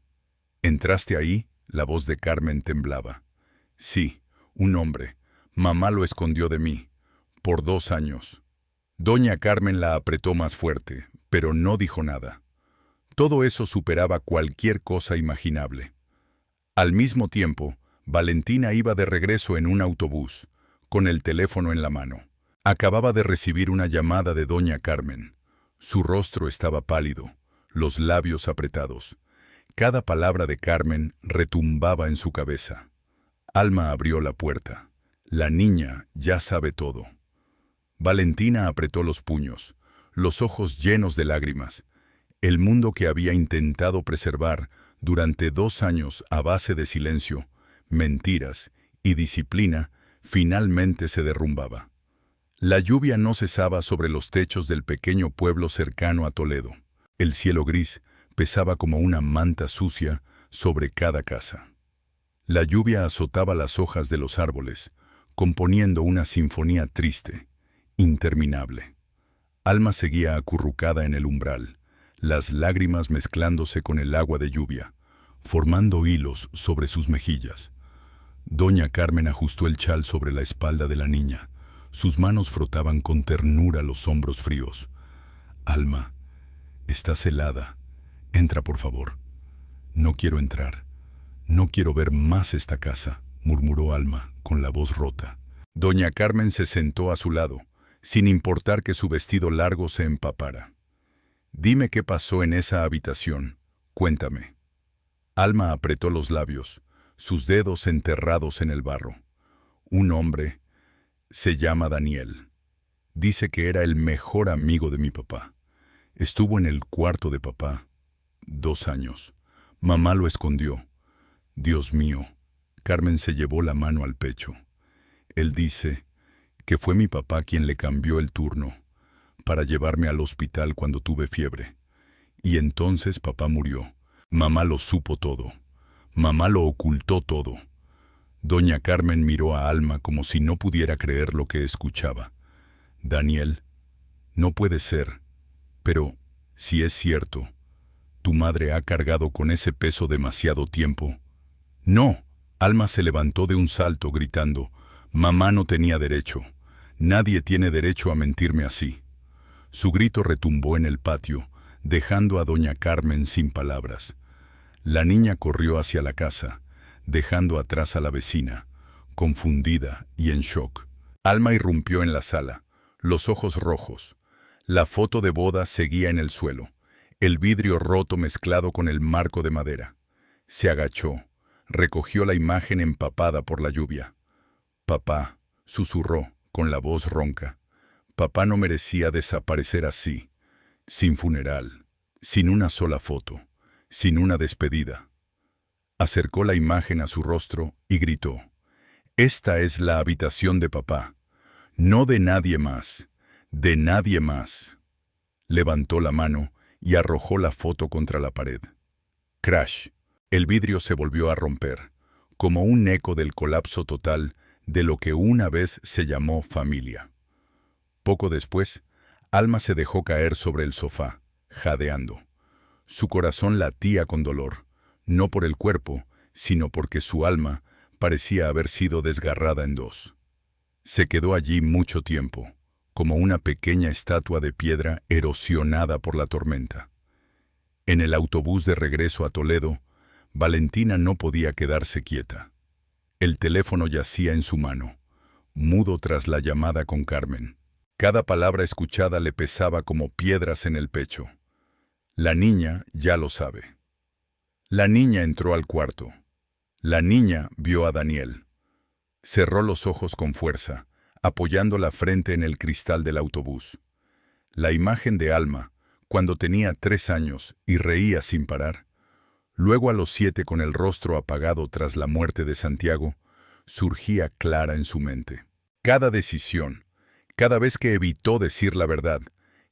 ¿Entraste ahí?» La voz de Carmen temblaba. «Sí, un hombre. Mamá lo escondió de mí. Por 2 años». Doña Carmen la apretó más fuerte, pero no dijo nada. Todo eso superaba cualquier cosa imaginable. Al mismo tiempo, Valentina iba de regreso en un autobús, con el teléfono en la mano. Acababa de recibir una llamada de Doña Carmen. Su rostro estaba pálido, los labios apretados. Cada palabra de Carmen retumbaba en su cabeza. Alma abrió la puerta. La niña ya sabe todo. Valentina apretó los puños, los ojos llenos de lágrimas. El mundo que había intentado preservar durante 2 años a base de silencio, mentiras y disciplina, finalmente se derrumbaba. La lluvia no cesaba sobre los techos del pequeño pueblo cercano a Toledo. El cielo gris pesaba como una manta sucia sobre cada casa. La lluvia azotaba las hojas de los árboles, componiendo una sinfonía triste, interminable. Alma seguía acurrucada en el umbral, las lágrimas mezclándose con el agua de lluvia, formando hilos sobre sus mejillas. Doña Carmen ajustó el chal sobre la espalda de la niña. Sus manos frotaban con ternura los hombros fríos. «Alma, estás helada. Entra, por favor». «No quiero entrar. No quiero ver más esta casa», murmuró Alma, con la voz rota. Doña Carmen se sentó a su lado, sin importar que su vestido largo se empapara. «Dime qué pasó en esa habitación. Cuéntame». Alma apretó los labios, sus dedos enterrados en el barro. «Un hombre. Se llama Daniel. Dice que era el mejor amigo de mi papá. Estuvo en el cuarto de papá. 2 años. Mamá lo escondió. Dios mío». Carmen se llevó la mano al pecho. «Él dice que fue mi papá quien le cambió el turno para llevarme al hospital cuando tuve fiebre. Y entonces papá murió. Mamá lo supo todo. Mamá lo ocultó todo». Doña Carmen miró a Alma como si no pudiera creer lo que escuchaba. «Daniel, no puede ser. Pero, si es cierto, tu madre ha cargado con ese peso demasiado tiempo». «No». Alma se levantó de un salto gritando. «Mamá no tenía derecho. Nadie tiene derecho a mentirme así». Su grito retumbó en el patio, dejando a Doña Carmen sin palabras. La niña corrió hacia la casa, dejando atrás a la vecina, confundida y en shock. Alma irrumpió en la sala, los ojos rojos. La foto de boda seguía en el suelo, el vidrio roto mezclado con el marco de madera. Se agachó, recogió la imagen empapada por la lluvia. «Papá», susurró con la voz ronca. «Papá no merecía desaparecer así, sin funeral, sin una sola foto, sin una despedida». Acercó la imagen a su rostro y gritó. «Esta es la habitación de papá. No de nadie más. De nadie más». Levantó la mano y arrojó la foto contra la pared. Crash. El vidrio se volvió a romper, como un eco del colapso total de lo que una vez se llamó familia. Poco después, Alma se dejó caer sobre el sofá, jadeando. Su corazón latía con dolor, no por el cuerpo, sino porque su alma parecía haber sido desgarrada en dos. Se quedó allí mucho tiempo, como una pequeña estatua de piedra erosionada por la tormenta. En el autobús de regreso a Toledo, Valentina no podía quedarse quieta. El teléfono yacía en su mano, mudo tras la llamada con Carmen. Cada palabra escuchada le pesaba como piedras en el pecho. La niña ya lo sabe. La niña entró al cuarto. La niña vio a Daniel. Cerró los ojos con fuerza, apoyando la frente en el cristal del autobús. La imagen de Alma, cuando tenía 3 años y reía sin parar, luego a los 7 con el rostro apagado tras la muerte de Santiago, surgía clara en su mente. Cada decisión, cada vez que evitó decir la verdad,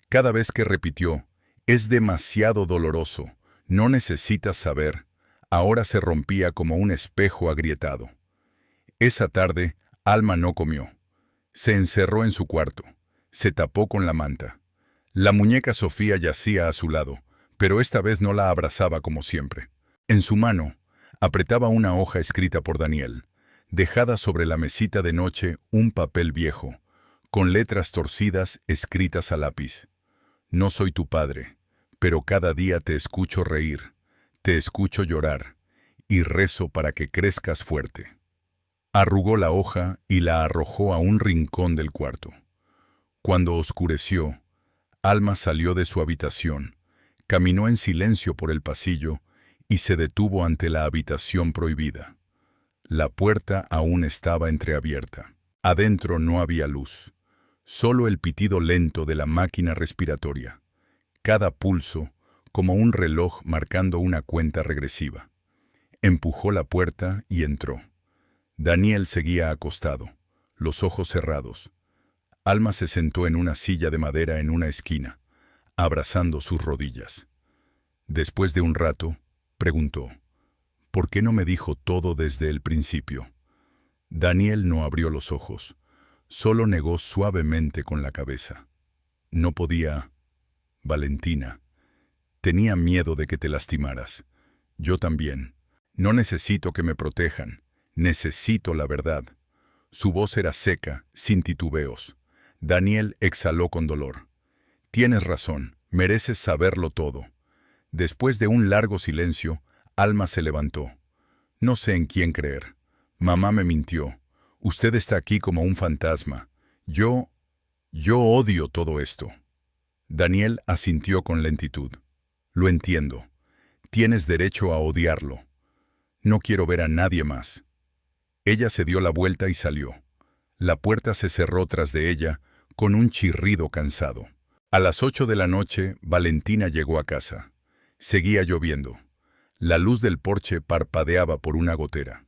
cada vez que repitió, «Es demasiado doloroso, no necesitas saber», ahora se rompía como un espejo agrietado. Esa tarde, Alma no comió. Se encerró en su cuarto, se tapó con la manta. La muñeca Sofía yacía a su lado, pero esta vez no la abrazaba como siempre. En su mano, apretaba una hoja escrita por Daniel, dejada sobre la mesita de noche un papel viejo, con letras torcidas escritas a lápiz. «No soy tu padre, pero cada día te escucho reír, te escucho llorar, y rezo para que crezcas fuerte». Arrugó la hoja y la arrojó a un rincón del cuarto. Cuando oscureció, Alma salió de su habitación, caminó en silencio por el pasillo y se detuvo ante la habitación prohibida. La puerta aún estaba entreabierta. Adentro no había luz, solo el pitido lento de la máquina respiratoria, cada pulso como un reloj marcando una cuenta regresiva. Empujó la puerta y entró. Daniel seguía acostado, los ojos cerrados. Alma se sentó en una silla de madera en una esquina, abrazando sus rodillas. Después de un rato, preguntó, «¿Por qué no me dijo todo desde el principio?» Daniel no abrió los ojos, solo negó suavemente con la cabeza. «No podía, Valentina. Tenía miedo de que te lastimaras. Yo también. No necesito que me protejan. Necesito la verdad». Su voz era seca, sin titubeos. Daniel exhaló con dolor. «Tienes razón, mereces saberlo todo». Después de un largo silencio, Alma se levantó. «No sé en quién creer. Mamá me mintió. Usted está aquí como un fantasma. Yo odio todo esto». Daniel asintió con lentitud. «Lo entiendo. Tienes derecho a odiarlo. No quiero ver a nadie más». Ella se dio la vuelta y salió. La puerta se cerró tras de ella con un chirrido cansado. A las 8 de la noche, Valentina llegó a casa. Seguía lloviendo. La luz del porche parpadeaba por una gotera.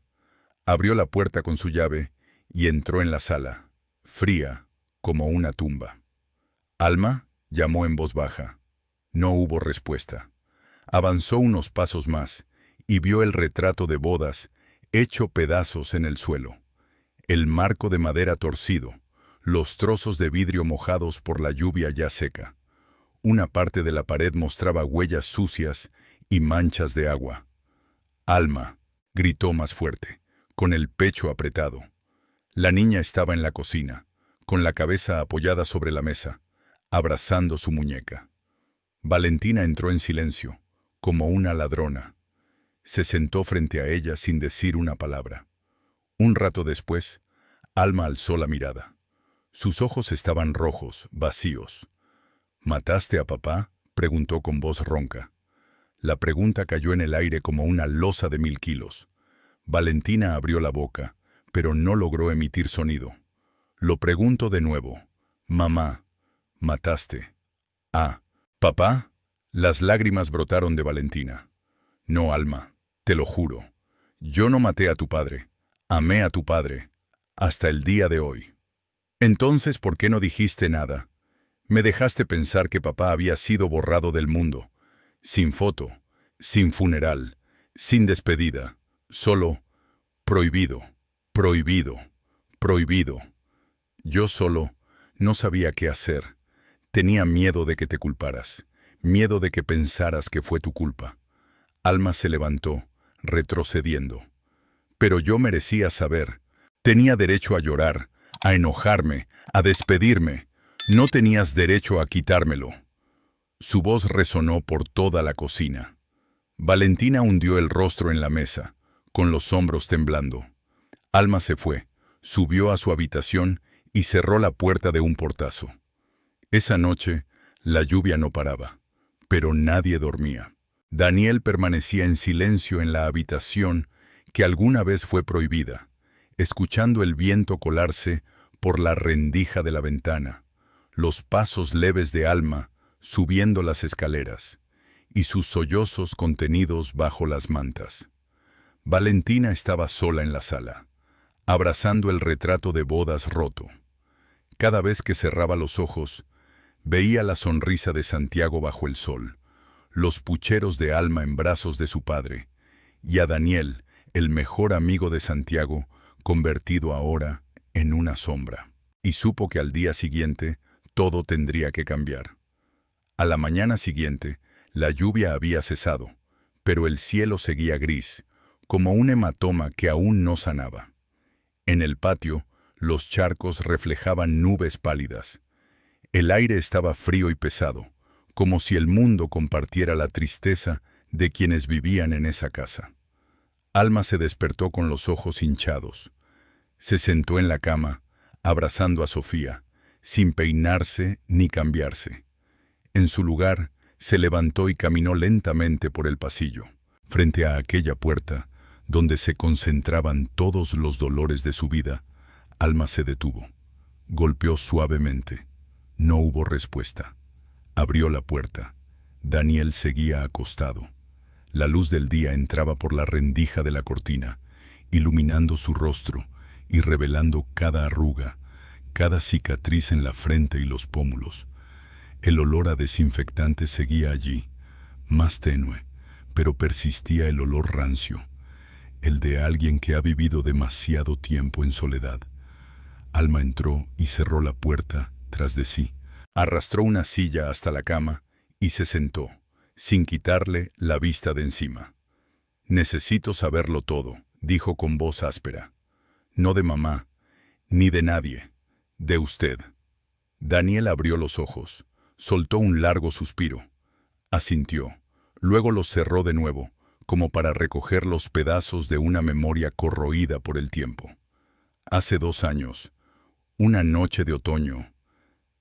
Abrió la puerta con su llave y entró en la sala, fría como una tumba. «Alma», llamó en voz baja. No hubo respuesta. Avanzó unos pasos más y vio el retrato de bodas hecho pedazos en el suelo. El marco de madera torcido, los trozos de vidrio mojados por la lluvia ya seca. Una parte de la pared mostraba huellas sucias y manchas de agua. «Alma», gritó más fuerte, con el pecho apretado. La niña estaba en la cocina, con la cabeza apoyada sobre la mesa, abrazando su muñeca. Valentina entró en silencio, como una ladrona. Se sentó frente a ella sin decir una palabra. Un rato después, Alma alzó la mirada. Sus ojos estaban rojos, vacíos. «¿Mataste a papá?», preguntó con voz ronca. La pregunta cayó en el aire como una losa de 1000 kilos. Valentina abrió la boca, pero no logró emitir sonido. «Lo pregunto de nuevo. Mamá, ¿mataste a papá?» Las lágrimas brotaron de Valentina. «No, Alma, te lo juro. Yo no maté a tu padre. Amé a tu padre. Hasta el día de hoy». «Entonces, ¿por qué no dijiste nada? Me dejaste pensar que papá había sido borrado del mundo. Sin foto, sin funeral, sin despedida. Solo prohibido, prohibido, prohibido. Yo solo No sabía qué hacer. Tenía miedo de que te culparas, miedo de que pensaras que fue tu culpa. Alma se levantó, retrocediendo. Pero yo merecía saber. Tenía derecho a llorar, a enojarme, a despedirme. No tenías derecho a quitármelo. Su voz resonó por toda la cocina. Valentina hundió el rostro en la mesa, con los hombros temblando. Alma se fue, subió a su habitación y cerró la puerta de un portazo. Esa noche, la lluvia no paraba, pero nadie dormía. Daniel permanecía en silencio en la habitación que alguna vez fue prohibida, escuchando el viento colarse por la rendija de la ventana, los pasos leves de Alma subiendo las escaleras y sus sollozos contenidos bajo las mantas. Valentina estaba sola en la sala, abrazando el retrato de bodas roto. Cada vez que cerraba los ojos, veía la sonrisa de Santiago bajo el sol, los pucheros de Alma en brazos de su padre, y a Daniel, el mejor amigo de Santiago, convertido ahora en una sombra. Y supo que al día siguiente todo tendría que cambiar. A la mañana siguiente, la lluvia había cesado, pero el cielo seguía gris, como un hematoma que aún no sanaba. En el patio, los charcos reflejaban nubes pálidas. El aire estaba frío y pesado, como si el mundo compartiera la tristeza de quienes vivían en esa casa. Alma se despertó con los ojos hinchados. Se sentó en la cama, abrazando a Sofía, sin peinarse ni cambiarse. En su lugar, se levantó y caminó lentamente por el pasillo, frente a aquella puerta, donde se concentraban todos los dolores de su vida. Alma se detuvo. Golpeó suavemente. No hubo respuesta. Abrió la puerta. Daniel seguía acostado. La luz del día entraba por la rendija de la cortina, iluminando su rostro y revelando cada arruga, cada cicatriz en la frente y los pómulos. El olor a desinfectante seguía allí, más tenue, pero persistía el olor rancio, el de alguien que ha vivido demasiado tiempo en soledad. Alma entró y cerró la puerta tras de sí. Arrastró una silla hasta la cama y se sentó, sin quitarle la vista de encima. «Necesito saberlo todo», dijo con voz áspera. «No de mamá, ni de nadie, de usted». Daniel abrió los ojos, soltó un largo suspiro, asintió, luego los cerró de nuevo, como para recoger los pedazos de una memoria corroída por el tiempo. «Hace 2 años, una noche de otoño,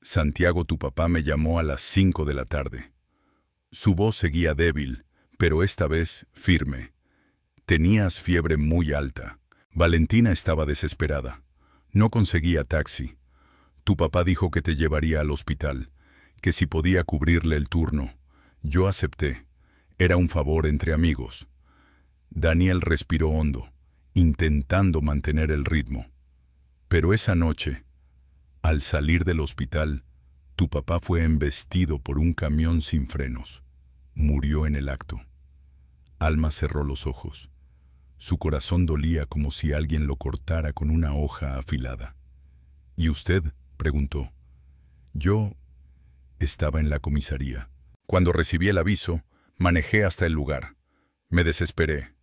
Santiago, tu papá, me llamó a las 5 de la tarde. Su voz seguía débil, pero esta vez firme. Tenías fiebre muy alta. Valentina estaba desesperada. No conseguía taxi. Tu papá dijo que te llevaría al hospital, que si podía cubrirle el turno. Yo acepté. Era un favor entre amigos». Daniel respiró hondo, intentando mantener el ritmo. «Pero esa noche, al salir del hospital, tu papá fue embestido por un camión sin frenos. Murió en el acto». Alma cerró los ojos. Su corazón dolía como si alguien lo cortara con una hoja afilada. «¿Y usted?», preguntó. «Yo estaba en la comisaría. Cuando recibí el aviso, manejé hasta el lugar. Me desesperé,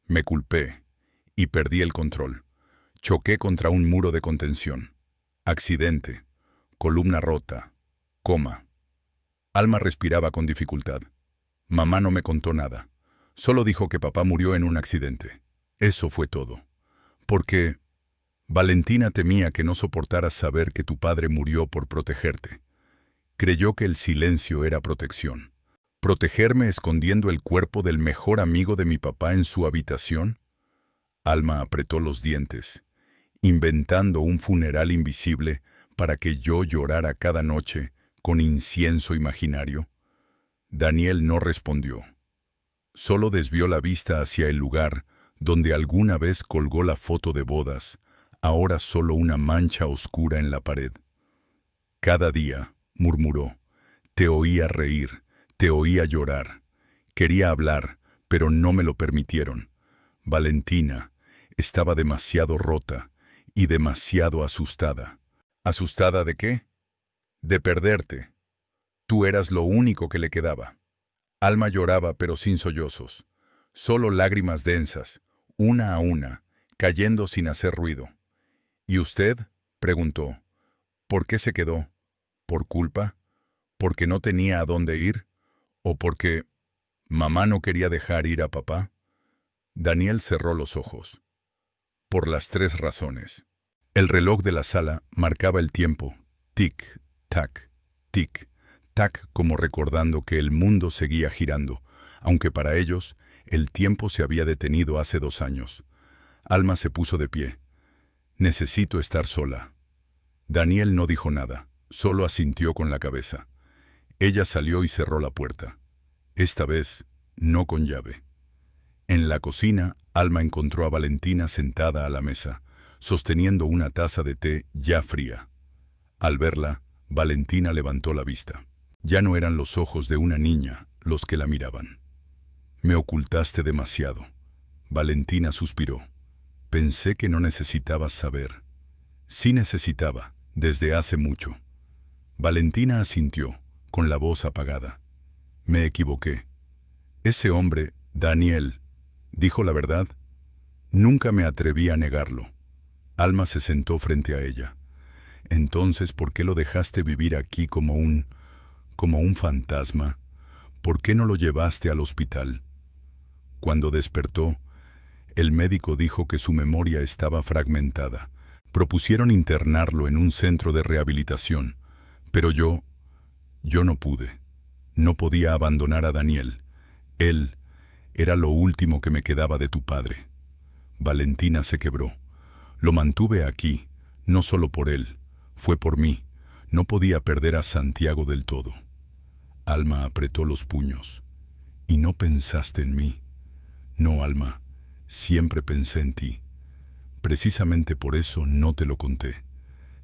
me culpé y perdí el control. Choqué contra un muro de contención. Accidente, columna rota, coma». Alma respiraba con dificultad. «Mamá no me contó nada. Solo dijo que papá murió en un accidente. Eso fue todo. Porque Valentina temía que no soportaras saber que tu padre murió por protegerte. Creyó que el silencio era protección. ¿Protegerme escondiendo el cuerpo del mejor amigo de mi papá en su habitación?». Alma apretó los dientes, inventando un funeral invisible para que yo llorara cada noche con incienso imaginario. Daniel no respondió. Solo desvió la vista hacia el lugar donde alguna vez colgó la foto de bodas, ahora solo una mancha oscura en la pared. «Cada día», murmuró, «te oía reír, te oía llorar. Quería hablar, pero no me lo permitieron. Valentina estaba demasiado rota y demasiado asustada». «¿Asustada de qué?». de perderte. Tú eras lo único que le quedaba. Alma lloraba, pero sin sollozos. Solo lágrimas densas, una a una, cayendo sin hacer ruido. ¿Y usted?, preguntó. ¿Por qué se quedó? ¿Por culpa? ¿Porque no tenía a dónde ir? ¿O porque mamá no quería dejar ir a papá? Daniel cerró los ojos. Por las 3 razones. El reloj de la sala marcaba el tiempo. Tic, tac, tic, tac, como recordando que el mundo seguía girando, aunque para ellos el tiempo se había detenido hace 2 años. Alma se puso de pie. Necesito estar sola. Daniel no dijo nada, solo asintió con la cabeza. Ella salió y cerró la puerta. Esta vez, no con llave. En la cocina, Alma encontró a Valentina sentada a la mesa, sosteniendo una taza de té ya fría. Al verla, Valentina levantó la vista. Ya no eran los ojos de una niña los que la miraban. Me ocultaste demasiado. Valentina suspiró. Pensé que no necesitabas saber. Sí necesitaba, desde hace mucho. Valentina asintió, con la voz apagada. Me equivoqué. Ese hombre, Daniel, ¿dijo la verdad? Nunca me atreví a negarlo. Alma se sentó frente a ella. Entonces, ¿por qué lo dejaste vivir aquí como un fantasma? ¿Por qué no lo llevaste al hospital? Cuando despertó, el médico dijo que su memoria estaba fragmentada. Propusieron internarlo en un centro de rehabilitación, pero yo no pude. No podía abandonar a Daniel. Él era lo último que me quedaba de tu padre. Valentina se quebró. Lo mantuve aquí, no solo por él, fue por mí. No podía perder a Santiago del todo. Alma apretó los puños. ¿Y no pensaste en mí? No, Alma, siempre pensé en ti. Precisamente por eso no te lo conté.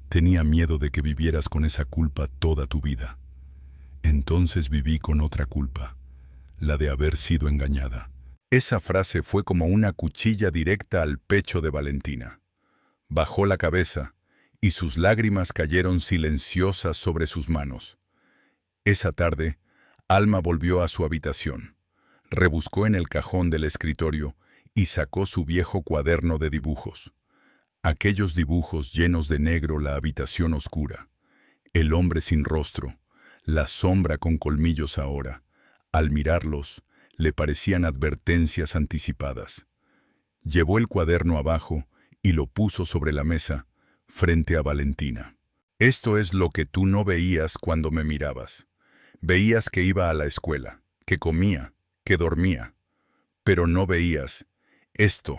Tenía miedo de que vivieras con esa culpa toda tu vida. Entonces viví con otra culpa, la de haber sido engañada. Esa frase fue como una cuchilla directa al pecho de Valentina. Bajó la cabeza y sus lágrimas cayeron silenciosas sobre sus manos. Esa tarde, Alma volvió a su habitación. Rebuscó en el cajón del escritorio y sacó su viejo cuaderno de dibujos. Aquellos dibujos llenos de negro, la habitación oscura, el hombre sin rostro, la sombra con colmillos ahora. Al mirarlos, le parecían advertencias anticipadas. Llevó el cuaderno abajo y lo puso sobre la mesa, frente a Valentina. Esto es lo que tú no veías cuando me mirabas. Veías que iba a la escuela, que comía, que dormía, pero no veías esto.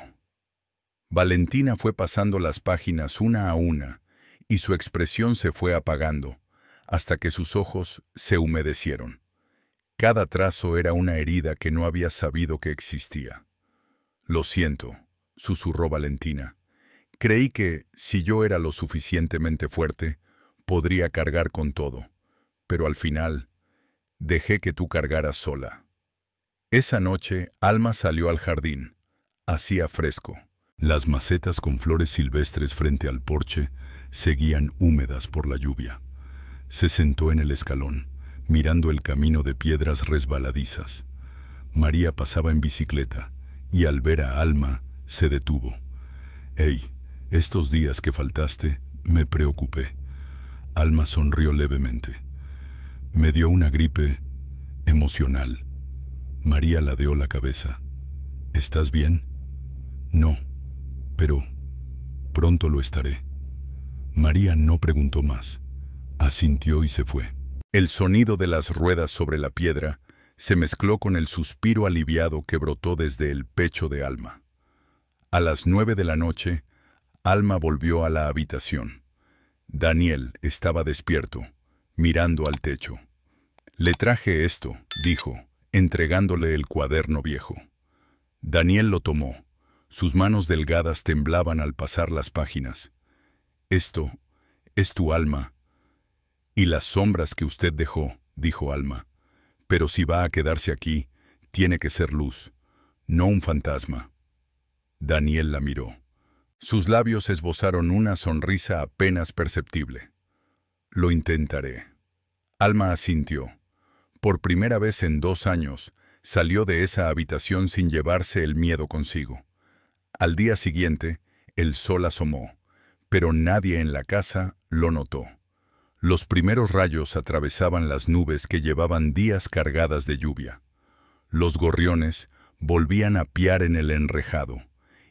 Valentina fue pasando las páginas una a una y su expresión se fue apagando, hasta que sus ojos se humedecieron. Cada trazo era una herida que no había sabido que existía. Lo siento, susurró Valentina. Creí que, si yo era lo suficientemente fuerte, podría cargar con todo, pero al final, dejé que tú cargaras sola. Esa noche, Alma salió al jardín. Hacía fresco. Las macetas con flores silvestres frente al porche seguían húmedas por la lluvia. Se sentó en el escalón, mirando el camino de piedras resbaladizas. María pasaba en bicicleta, y al ver a Alma, se detuvo. «Hey, estos días que faltaste, me preocupé». Alma sonrió levemente. «Me dio una gripe emocional». María ladeó la cabeza. «¿Estás bien?» «No, pero pronto lo estaré». María no preguntó más. Asintió y se fue. El sonido de las ruedas sobre la piedra se mezcló con el suspiro aliviado que brotó desde el pecho de Alma. A las 9 de la noche, Alma volvió a la habitación. Daniel estaba despierto, mirando al techo. «Le traje esto», dijo, entregándole el cuaderno viejo. Daniel lo tomó. Sus manos delgadas temblaban al pasar las páginas. «Esto es tu Alma y las sombras que usted dejó», dijo Alma. «Pero si va a quedarse aquí, tiene que ser luz, no un fantasma». Daniel la miró. Sus labios esbozaron una sonrisa apenas perceptible. Lo intentaré. Alma asintió. Por primera vez en 2 años, salió de esa habitación sin llevarse el miedo consigo. Al día siguiente, el sol asomó, pero nadie en la casa lo notó. Los primeros rayos atravesaban las nubes que llevaban días cargadas de lluvia. Los gorriones volvían a piar en el enrejado,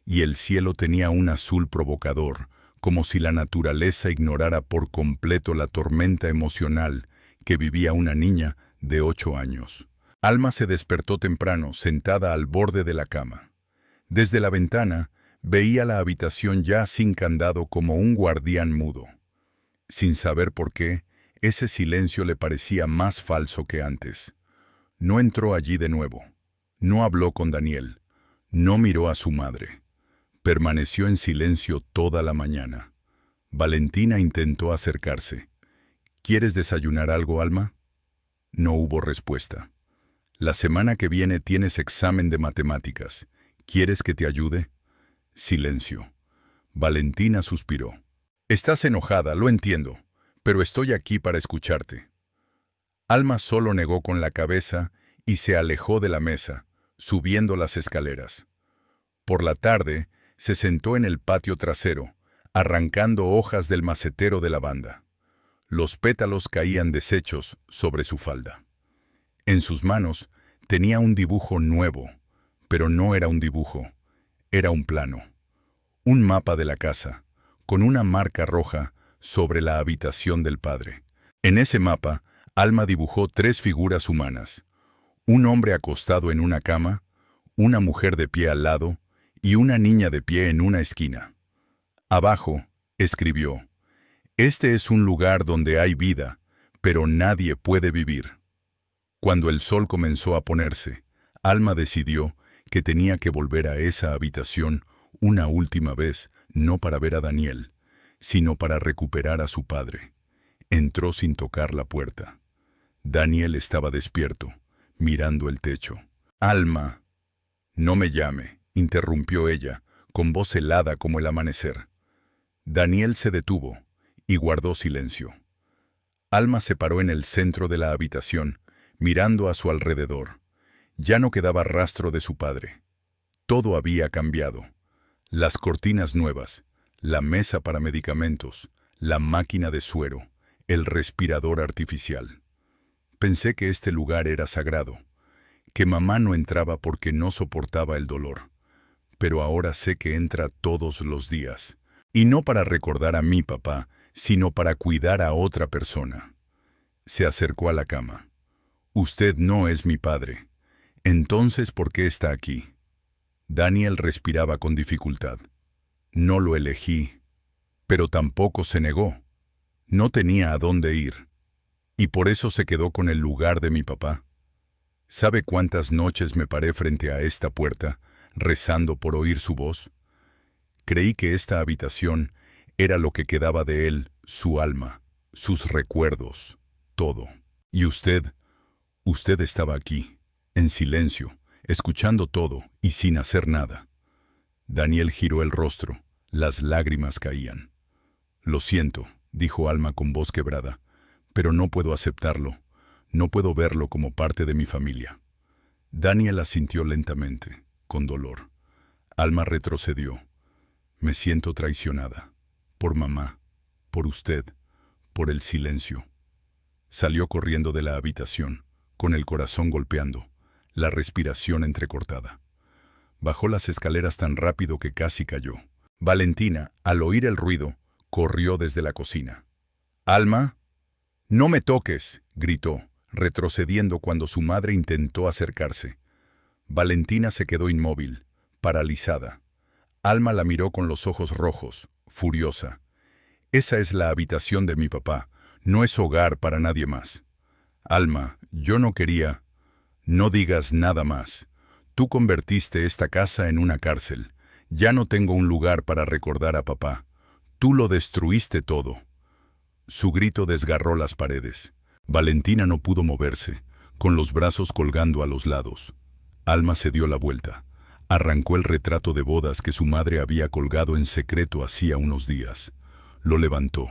y el cielo tenía un azul provocador, como si la naturaleza ignorara por completo la tormenta emocional que vivía una niña de 8 años. Alma se despertó temprano, sentada al borde de la cama. Desde la ventana, veía la habitación ya sin candado como un guardián mudo. Sin saber por qué, ese silencio le parecía más falso que antes. No entró allí de nuevo. No habló con Daniel. No miró a su madre. Permaneció en silencio toda la mañana. Valentina intentó acercarse. ¿Quieres desayunar algo, Alma? No hubo respuesta. La semana que viene tienes examen de matemáticas. ¿Quieres que te ayude? Silencio. Valentina suspiró. Estás enojada, lo entiendo, pero estoy aquí para escucharte. Alma solo negó con la cabeza y se alejó de la mesa, subiendo las escaleras. Por la tarde, se sentó en el patio trasero, arrancando hojas del macetero de lavanda. Los pétalos caían deshechos sobre su falda. En sus manos tenía un dibujo nuevo, pero no era un dibujo, era un plano. Un mapa de la casa, con una marca roja sobre la habitación del padre. En ese mapa, Alma dibujó 3 figuras humanas: un hombre acostado en una cama, una mujer de pie al lado y una niña de pie en una esquina. Abajo, escribió: «Este es un lugar donde hay vida, pero nadie puede vivir». Cuando el sol comenzó a ponerse, Alma decidió que tenía que volver a esa habitación una última vez, no para ver a Daniel, sino para recuperar a su padre. Entró sin tocar la puerta. Daniel estaba despierto, mirando el techo. «Alma». «No me llame», interrumpió ella, con voz helada como el amanecer. Daniel se detuvo y guardó silencio. Alma se paró en el centro de la habitación, mirando a su alrededor. Ya no quedaba rastro de su padre. Todo había cambiado. Las cortinas nuevas, la mesa para medicamentos, la máquina de suero, el respirador artificial. Pensé que este lugar era sagrado, que mamá no entraba porque no soportaba el dolor. Pero ahora sé que entra todos los días, y no para recordar a mi papá, sino para cuidar a otra persona. Se acercó a la cama. «Usted no es mi padre. Entonces, ¿por qué está aquí?» Daniel respiraba con dificultad. «No lo elegí». Pero tampoco se negó. No tenía a dónde ir. Y por eso se quedó con el lugar de mi papá. ¿Sabe cuántas noches me paré frente a esta puerta, rezando por oír su voz? Creí que esta habitación era lo que quedaba de él, su alma, sus recuerdos, todo. Y usted estaba aquí, en silencio, escuchando todo y sin hacer nada. Daniel giró el rostro, las lágrimas caían. «Lo siento», dijo Alma con voz quebrada, «pero no puedo aceptarlo, no puedo verlo como parte de mi familia». Daniel asintió lentamente, con dolor. Alma retrocedió. «Me siento traicionada, por mamá, por usted, por el silencio». Salió corriendo de la habitación, con el corazón golpeando, la respiración entrecortada. Bajó las escaleras tan rápido que casi cayó. Valentina, al oír el ruido, corrió desde la cocina. «Alma, no me toques», gritó, retrocediendo cuando su madre intentó acercarse. Valentina se quedó inmóvil, paralizada. Alma la miró con los ojos rojos, furiosa. «Esa es la habitación de mi papá, no es hogar para nadie más». «Alma, yo no quería». «No digas nada más. Tú convertiste esta casa en una cárcel. Ya no tengo un lugar para recordar a papá. Tú lo destruiste todo». Su grito desgarró las paredes. Valentina no pudo moverse, con los brazos colgando a los lados. Alma se dio la vuelta. Arrancó el retrato de bodas que su madre había colgado en secreto hacía unos días. Lo levantó.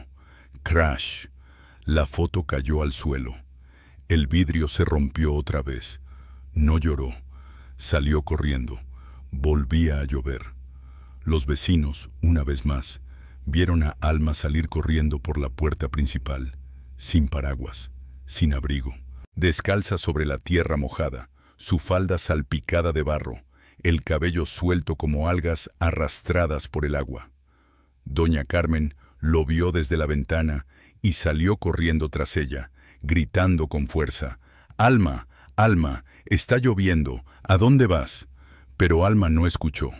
Crash. La foto cayó al suelo. El vidrio se rompió otra vez. No lloró. Salió corriendo. Volvía a llover. Los vecinos, una vez más, vieron a Alma salir corriendo por la puerta principal, sin paraguas, sin abrigo, descalza sobre la tierra mojada, su falda salpicada de barro, el cabello suelto como algas arrastradas por el agua. Doña Carmen lo vio desde la ventana y salió corriendo tras ella, gritando con fuerza: «Alma, Alma, está lloviendo, ¿a dónde vas?». Pero Alma no escuchó.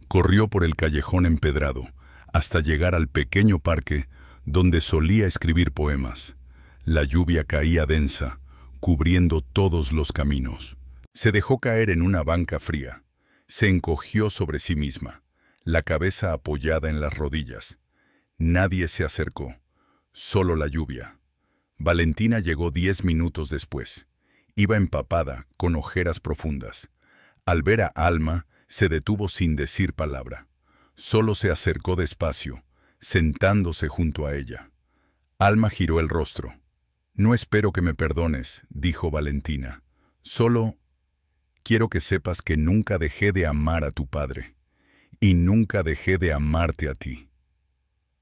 Corrió por el callejón empedrado, hasta llegar al pequeño parque donde solía escribir poemas. La lluvia caía densa, cubriendo todos los caminos. Se dejó caer en una banca fría. Se encogió sobre sí misma, la cabeza apoyada en las rodillas. Nadie se acercó, solo la lluvia. Valentina llegó 10 minutos después. Iba empapada, con ojeras profundas. Al ver a Alma, se detuvo sin decir palabra. Solo se acercó despacio, sentándose junto a ella. Alma giró el rostro. «No espero que me perdones», dijo Valentina. «Solo quiero que sepas que nunca dejé de amar a tu padre. Y nunca dejé de amarte a ti».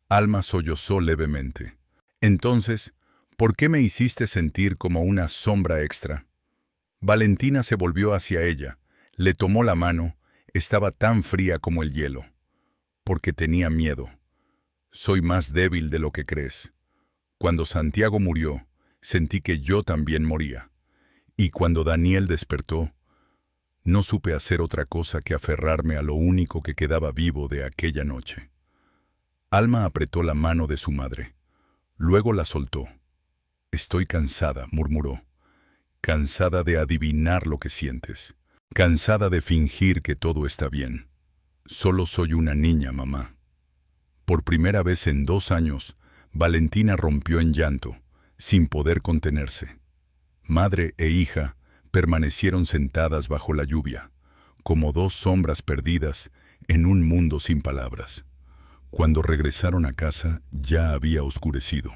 Alma sollozó levemente. «Entonces, ¿por qué me hiciste sentir como una sombra extra?». Valentina se volvió hacia ella, le tomó la mano, estaba tan fría como el hielo. «Porque tenía miedo. Soy más débil de lo que crees. Cuando Santiago murió, sentí que yo también moría. Y cuando Daniel despertó, no supe hacer otra cosa que aferrarme a lo único que quedaba vivo de aquella noche». Alma apretó la mano de su madre. Luego la soltó. «Estoy cansada», murmuró. «Cansada de adivinar lo que sientes. Cansada de fingir que todo está bien. Solo soy una niña, mamá». Por primera vez en 2 años, Valentina rompió en llanto, sin poder contenerse. Madre e hija permanecieron sentadas bajo la lluvia, como 2 sombras perdidas en un mundo sin palabras. Cuando regresaron a casa, ya había oscurecido.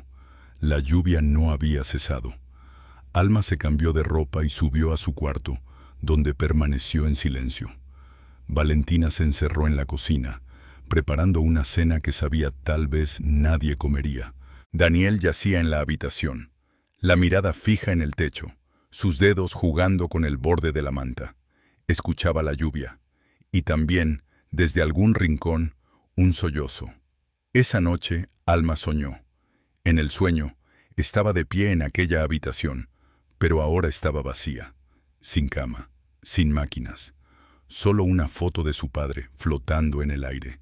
La lluvia no había cesado. Alma se cambió de ropa y subió a su cuarto, donde permaneció en silencio. Valentina se encerró en la cocina, preparando una cena que sabía tal vez nadie comería. Daniel yacía en la habitación, la mirada fija en el techo, sus dedos jugando con el borde de la manta. Escuchaba la lluvia, y también, desde algún rincón, un sollozo. Esa noche, Alma soñó. En el sueño, estaba de pie en aquella habitación, pero ahora estaba vacía, sin cama, sin máquinas. Solo una foto de su padre flotando en el aire.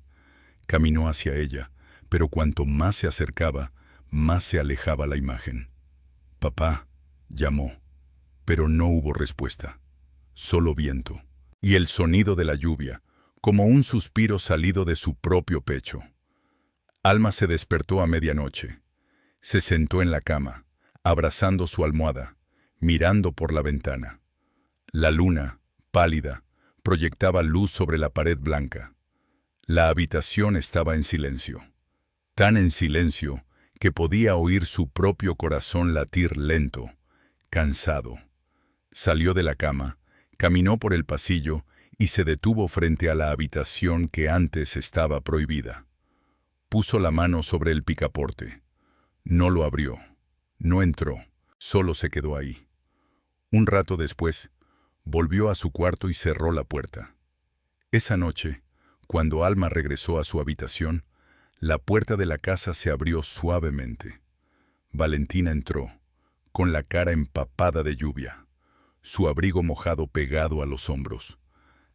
Caminó hacia ella, pero cuanto más se acercaba, más se alejaba la imagen. «Papá», llamó, pero no hubo respuesta. Solo viento, y el sonido de la lluvia, como un suspiro salido de su propio pecho. Alma se despertó a medianoche. Se sentó en la cama, abrazando su almohada, mirando por la ventana. La luna, pálida, proyectaba luz sobre la pared blanca. La habitación estaba en silencio, tan en silencio que podía oír su propio corazón latir lento, cansado. Salió de la cama, caminó por el pasillo y se detuvo frente a la habitación que antes estaba prohibida. Puso la mano sobre el picaporte. No lo abrió, no entró, solo se quedó ahí. Un rato después, volvió a su cuarto y cerró la puerta. Esa noche, cuando Alma regresó a su habitación, la puerta de la casa se abrió suavemente. Valentina entró, con la cara empapada de lluvia, su abrigo mojado pegado a los hombros.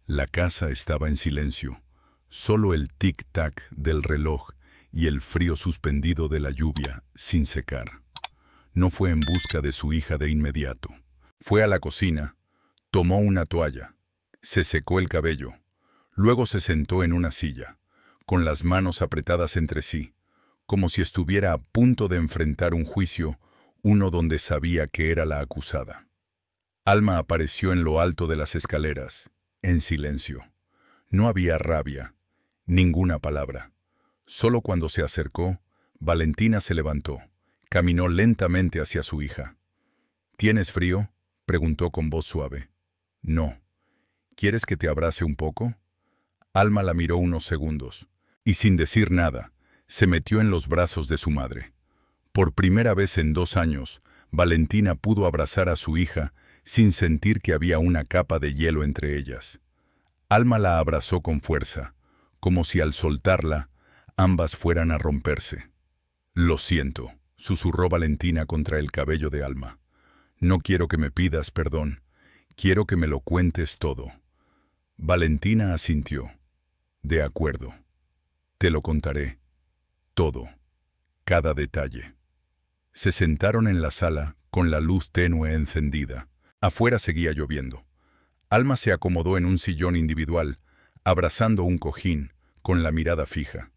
La casa estaba en silencio, solo el tic-tac del reloj y el frío suspendido de la lluvia sin secar. No fue en busca de su hija de inmediato. Fue a la cocina, tomó una toalla, se secó el cabello, luego se sentó en una silla, con las manos apretadas entre sí, como si estuviera a punto de enfrentar un juicio, uno donde sabía que era la acusada. Alma apareció en lo alto de las escaleras, en silencio. No había rabia, ninguna palabra. Solo cuando se acercó, Valentina se levantó, Caminó lentamente hacia su hija. ¿Tienes frío?, preguntó con voz suave. No. ¿Quieres que te abrace un poco? Alma la miró unos segundos, y sin decir nada, se metió en los brazos de su madre. Por primera vez en 2 años, Valentina pudo abrazar a su hija sin sentir que había una capa de hielo entre ellas. Alma la abrazó con fuerza, como si al soltarla, ambas fueran a romperse. «Lo siento», susurró Valentina contra el cabello de Alma. «No quiero que me pidas perdón, quiero que me lo cuentes todo». Valentina asintió. «De acuerdo. Te lo contaré. Todo. Cada detalle». Se sentaron en la sala con la luz tenue encendida. Afuera seguía lloviendo. Alma se acomodó en un sillón individual, abrazando un cojín, con la mirada fija.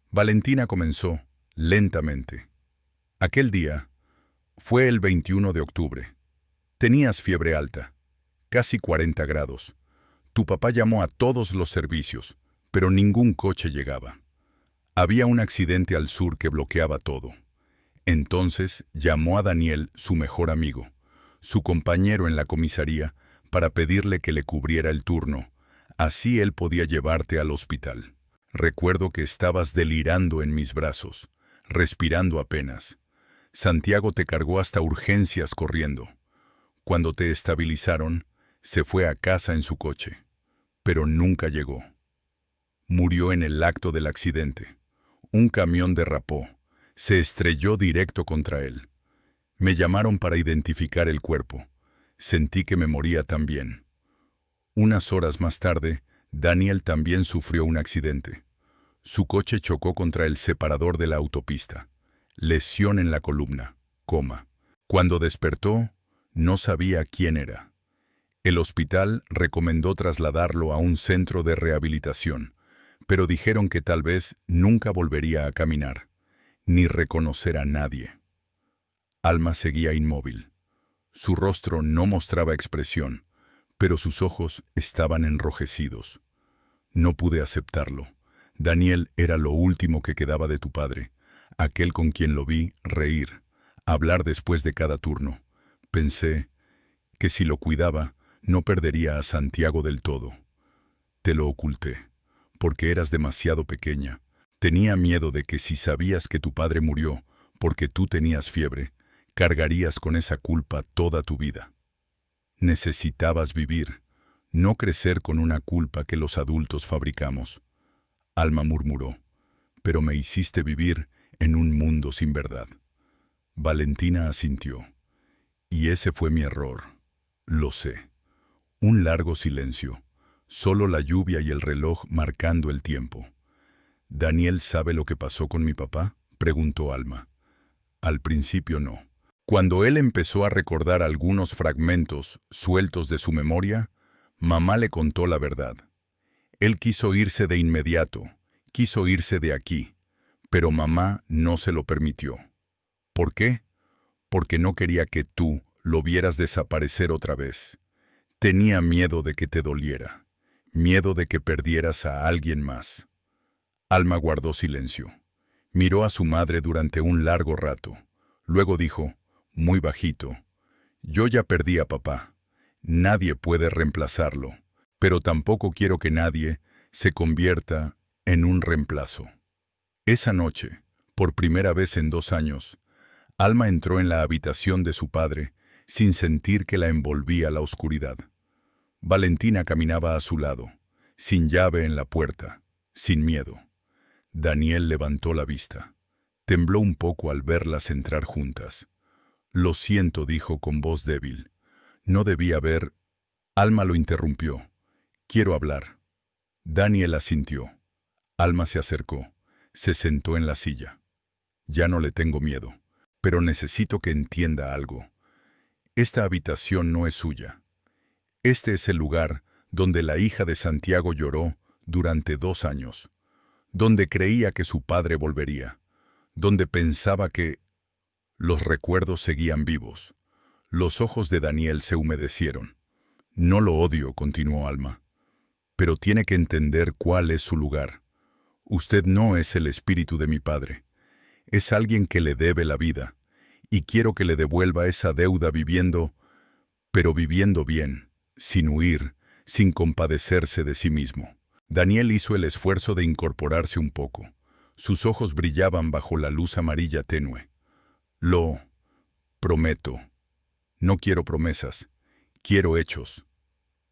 Valentina comenzó, lentamente. Aquel día fue el 21 de octubre. Tenías fiebre alta, casi 40 grados. Tu papá llamó a todos los servicios, pero ningún coche llegaba. Había un accidente al sur que bloqueaba todo. Entonces llamó a Daniel, su mejor amigo, su compañero en la comisaría, para pedirle que le cubriera el turno. Así él podía llevarte al hospital. Recuerdo que estabas delirando en mis brazos, respirando apenas. Santiago te cargó hasta urgencias corriendo. Cuando te estabilizaron, se fue a casa en su coche, pero nunca llegó. Murió en el acto del accidente. Un camión derrapó. Se estrelló directo contra él. Me llamaron para identificar el cuerpo. Sentí que me moría también. Unas horas más tarde, Daniel también sufrió un accidente. Su coche chocó contra el separador de la autopista. Lesión en la columna, coma. Cuando despertó, no sabía quién era. El hospital recomendó trasladarlo a un centro de rehabilitación, pero dijeron que tal vez nunca volvería a caminar, ni reconocer a nadie. Alma seguía inmóvil. Su rostro no mostraba expresión, pero sus ojos estaban enrojecidos. No pude aceptarlo. Daniel era lo último que quedaba de tu padre, aquel con quien lo vi reír, hablar después de cada turno. Pensé que si lo cuidaba, no perdería a Santiago del todo. Te lo oculté, porque eras demasiado pequeña. Tenía miedo de que si sabías que tu padre murió porque tú tenías fiebre, cargarías con esa culpa toda tu vida. Necesitabas vivir, no crecer con una culpa que los adultos fabricamos. Alma murmuró, pero me hiciste vivir en un mundo sin verdad. Valentina asintió. Y ese fue mi error. Lo sé. Un largo silencio, solo la lluvia y el reloj marcando el tiempo. ¿Daniel sabe lo que pasó con mi papá?, preguntó Alma. Al principio no. Cuando él empezó a recordar algunos fragmentos sueltos de su memoria, mamá le contó la verdad. Él quiso irse de inmediato, quiso irse de aquí, pero mamá no se lo permitió. ¿Por qué? Porque no quería que tú lo vieras desaparecer otra vez. Tenía miedo de que te doliera, miedo de que perdieras a alguien más. Alma guardó silencio. Miró a su madre durante un largo rato. Luego dijo, muy bajito, yo ya perdí a papá. Nadie puede reemplazarlo, pero tampoco quiero que nadie se convierta en un reemplazo. Esa noche, por primera vez en 2 años, Alma entró en la habitación de su padre sin sentir que la envolvía la oscuridad. Valentina caminaba a su lado, sin llave en la puerta, sin miedo. Daniel levantó la vista. Tembló un poco al verlas entrar juntas. Lo siento, dijo con voz débil. No debía haber... Alma lo interrumpió. Quiero hablar. Daniel asintió. Alma se acercó. Se sentó en la silla. Ya no le tengo miedo, pero necesito que entienda algo. Esta habitación no es suya. Este es el lugar donde la hija de Santiago lloró durante 2 años, donde creía que su padre volvería, donde pensaba que... Los recuerdos seguían vivos. Los ojos de Daniel se humedecieron. No lo odio, continuó Alma, pero tiene que entender cuál es su lugar. Usted no es el espíritu de mi padre. Es alguien que le debe la vida, y quiero que le devuelva esa deuda pero viviendo bien, sin huir, sin compadecerse de sí mismo. Daniel hizo el esfuerzo de incorporarse un poco. Sus ojos brillaban bajo la luz amarilla tenue. Lo prometo. No quiero promesas, quiero hechos.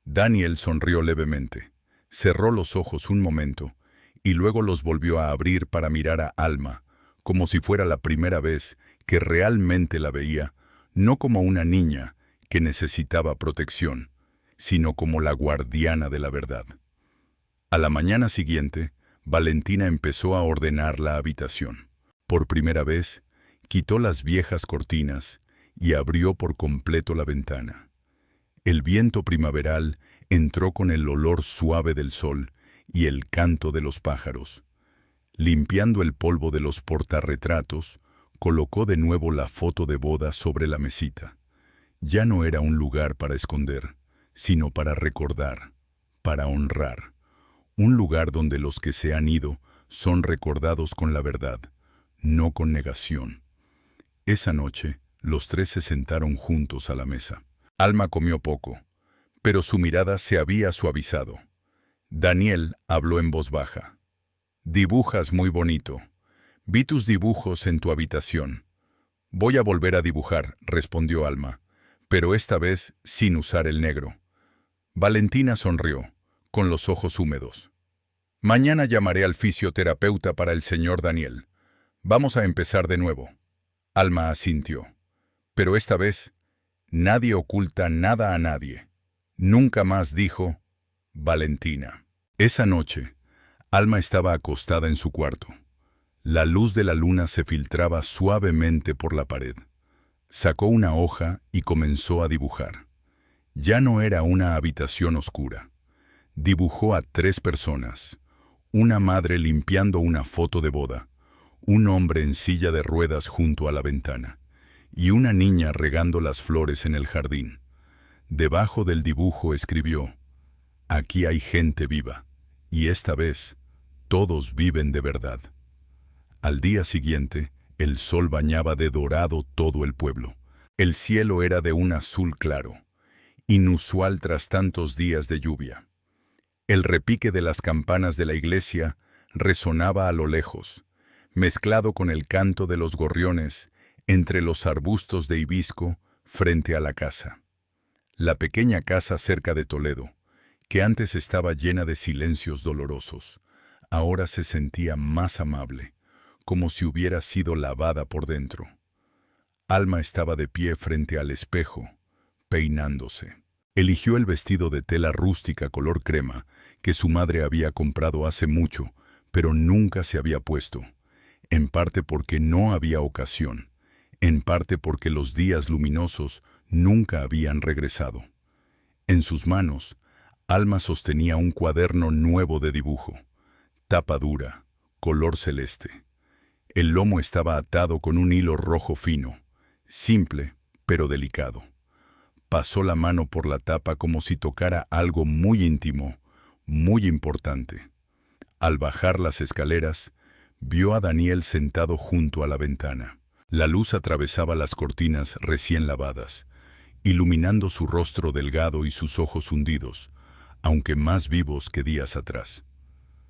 Daniel sonrió levemente, cerró los ojos un momento y luego los volvió a abrir para mirar a Alma, como si fuera la primera vez que realmente la veía, no como una niña que necesitaba protección, sino como la guardiana de la verdad. A la mañana siguiente, Valentina empezó a ordenar la habitación. Por primera vez, quitó las viejas cortinas y abrió por completo la ventana. El viento primaveral entró con el olor suave del sol y el canto de los pájaros. Limpiando el polvo de los portarretratos, colocó de nuevo la foto de boda sobre la mesita. Ya no era un lugar para esconder, sino para recordar, para honrar. Un lugar donde los que se han ido son recordados con la verdad, no con negación. Esa noche, los tres se sentaron juntos a la mesa. Alma comió poco, pero su mirada se había suavizado. Daniel habló en voz baja. «Dibujas muy bonito. Vi tus dibujos en tu habitación». «Voy a volver a dibujar», respondió Alma, pero esta vez sin usar el negro. Valentina sonrió, con los ojos húmedos. «Mañana llamaré al fisioterapeuta para el señor Daniel. Vamos a empezar de nuevo». Alma asintió. Pero esta vez, nadie oculta nada a nadie. Nunca más, dijo Valentina. Esa noche, Alma estaba acostada en su cuarto. La luz de la luna se filtraba suavemente por la pared. Sacó una hoja y comenzó a dibujar. Ya no era una habitación oscura. Dibujó a 3 personas. Una madre limpiando una foto de boda, un hombre en silla de ruedas junto a la ventana y una niña regando las flores en el jardín. Debajo del dibujo escribió: «Aquí hay gente viva, y esta vez todos viven de verdad». Al día siguiente, el sol bañaba de dorado todo el pueblo. El cielo era de un azul claro, inusual tras tantos días de lluvia. El repique de las campanas de la iglesia resonaba a lo lejos, mezclado con el canto de los gorriones entre los arbustos de hibisco frente a la casa. La pequeña casa cerca de Toledo, que antes estaba llena de silencios dolorosos, ahora se sentía más amable, como si hubiera sido lavada por dentro. Alma estaba de pie frente al espejo, peinándose. Eligió el vestido de tela rústica color crema que su madre había comprado hace mucho, pero nunca se había puesto, en parte porque no había ocasión, en parte porque los días luminosos nunca habían regresado. En sus manos, Alma sostenía un cuaderno nuevo de dibujo, tapa dura, color celeste. El lomo estaba atado con un hilo rojo fino, simple pero delicado. Pasó la mano por la tapa como si tocara algo muy íntimo, muy importante. Al bajar las escaleras, vio a Daniel sentado junto a la ventana. La luz atravesaba las cortinas recién lavadas, iluminando su rostro delgado y sus ojos hundidos, aunque más vivos que días atrás.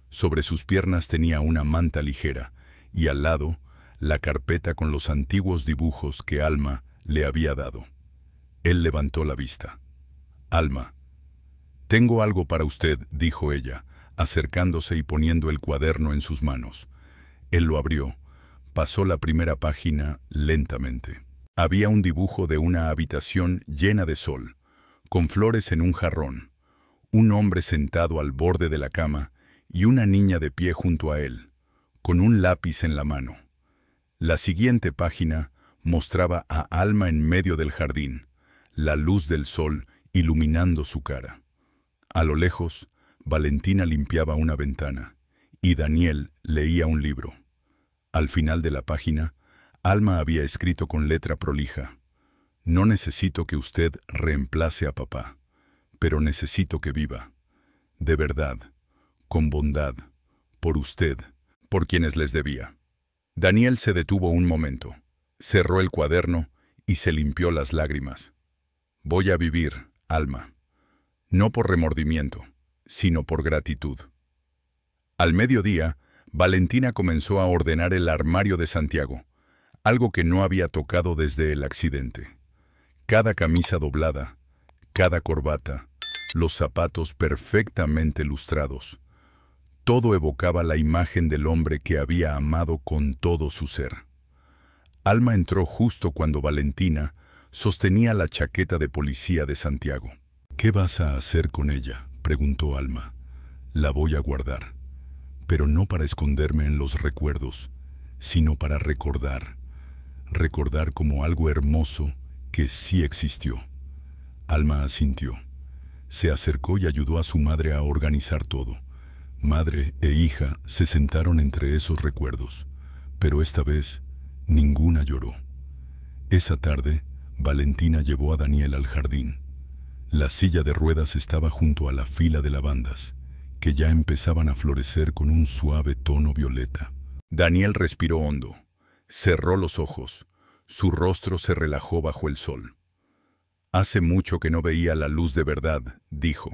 Sobre sus piernas tenía una manta ligera y al lado la carpeta con los antiguos dibujos que Alma le había dado. Él levantó la vista. «Alma, tengo algo para usted», dijo ella, acercándose y poniendo el cuaderno en sus manos. Él lo abrió, pasó la primera página lentamente. Había un dibujo de una habitación llena de sol, con flores en un jarrón, un hombre sentado al borde de la cama y una niña de pie junto a él, con un lápiz en la mano. La siguiente página mostraba a Alma en medio del jardín, la luz del sol iluminando su cara. A lo lejos, Valentina limpiaba una ventana y Daniel leía un libro. Al final de la página, Alma había escrito con letra prolija: «No necesito que usted reemplace a papá, pero necesito que viva, de verdad, con bondad, por usted, por quienes les debía». Daniel se detuvo un momento. Cerró el cuaderno y se limpió las lágrimas. Voy a vivir, Alma. No por remordimiento, sino por gratitud. Al mediodía, Valentina comenzó a ordenar el armario de Santiago, algo que no había tocado desde el accidente. Cada camisa doblada, cada corbata, los zapatos perfectamente lustrados. Todo evocaba la imagen del hombre que había amado con todo su ser. Alma entró justo cuando Valentina sostenía la chaqueta de policía de Santiago. «¿Qué vas a hacer con ella?», preguntó Alma. «La voy a guardar, pero no para esconderme en los recuerdos, sino para recordar como algo hermoso que sí existió». Alma asintió. Se acercó y ayudó a su madre a organizar todo. Madre e hija se sentaron entre esos recuerdos, pero esta vez ninguna lloró. Esa tarde, Valentina llevó a Daniel al jardín. La silla de ruedas estaba junto a la fila de lavandas, que ya empezaban a florecer con un suave tono violeta. Daniel respiró hondo, cerró los ojos, su rostro se relajó bajo el sol. «Hace mucho que no veía la luz de verdad», dijo.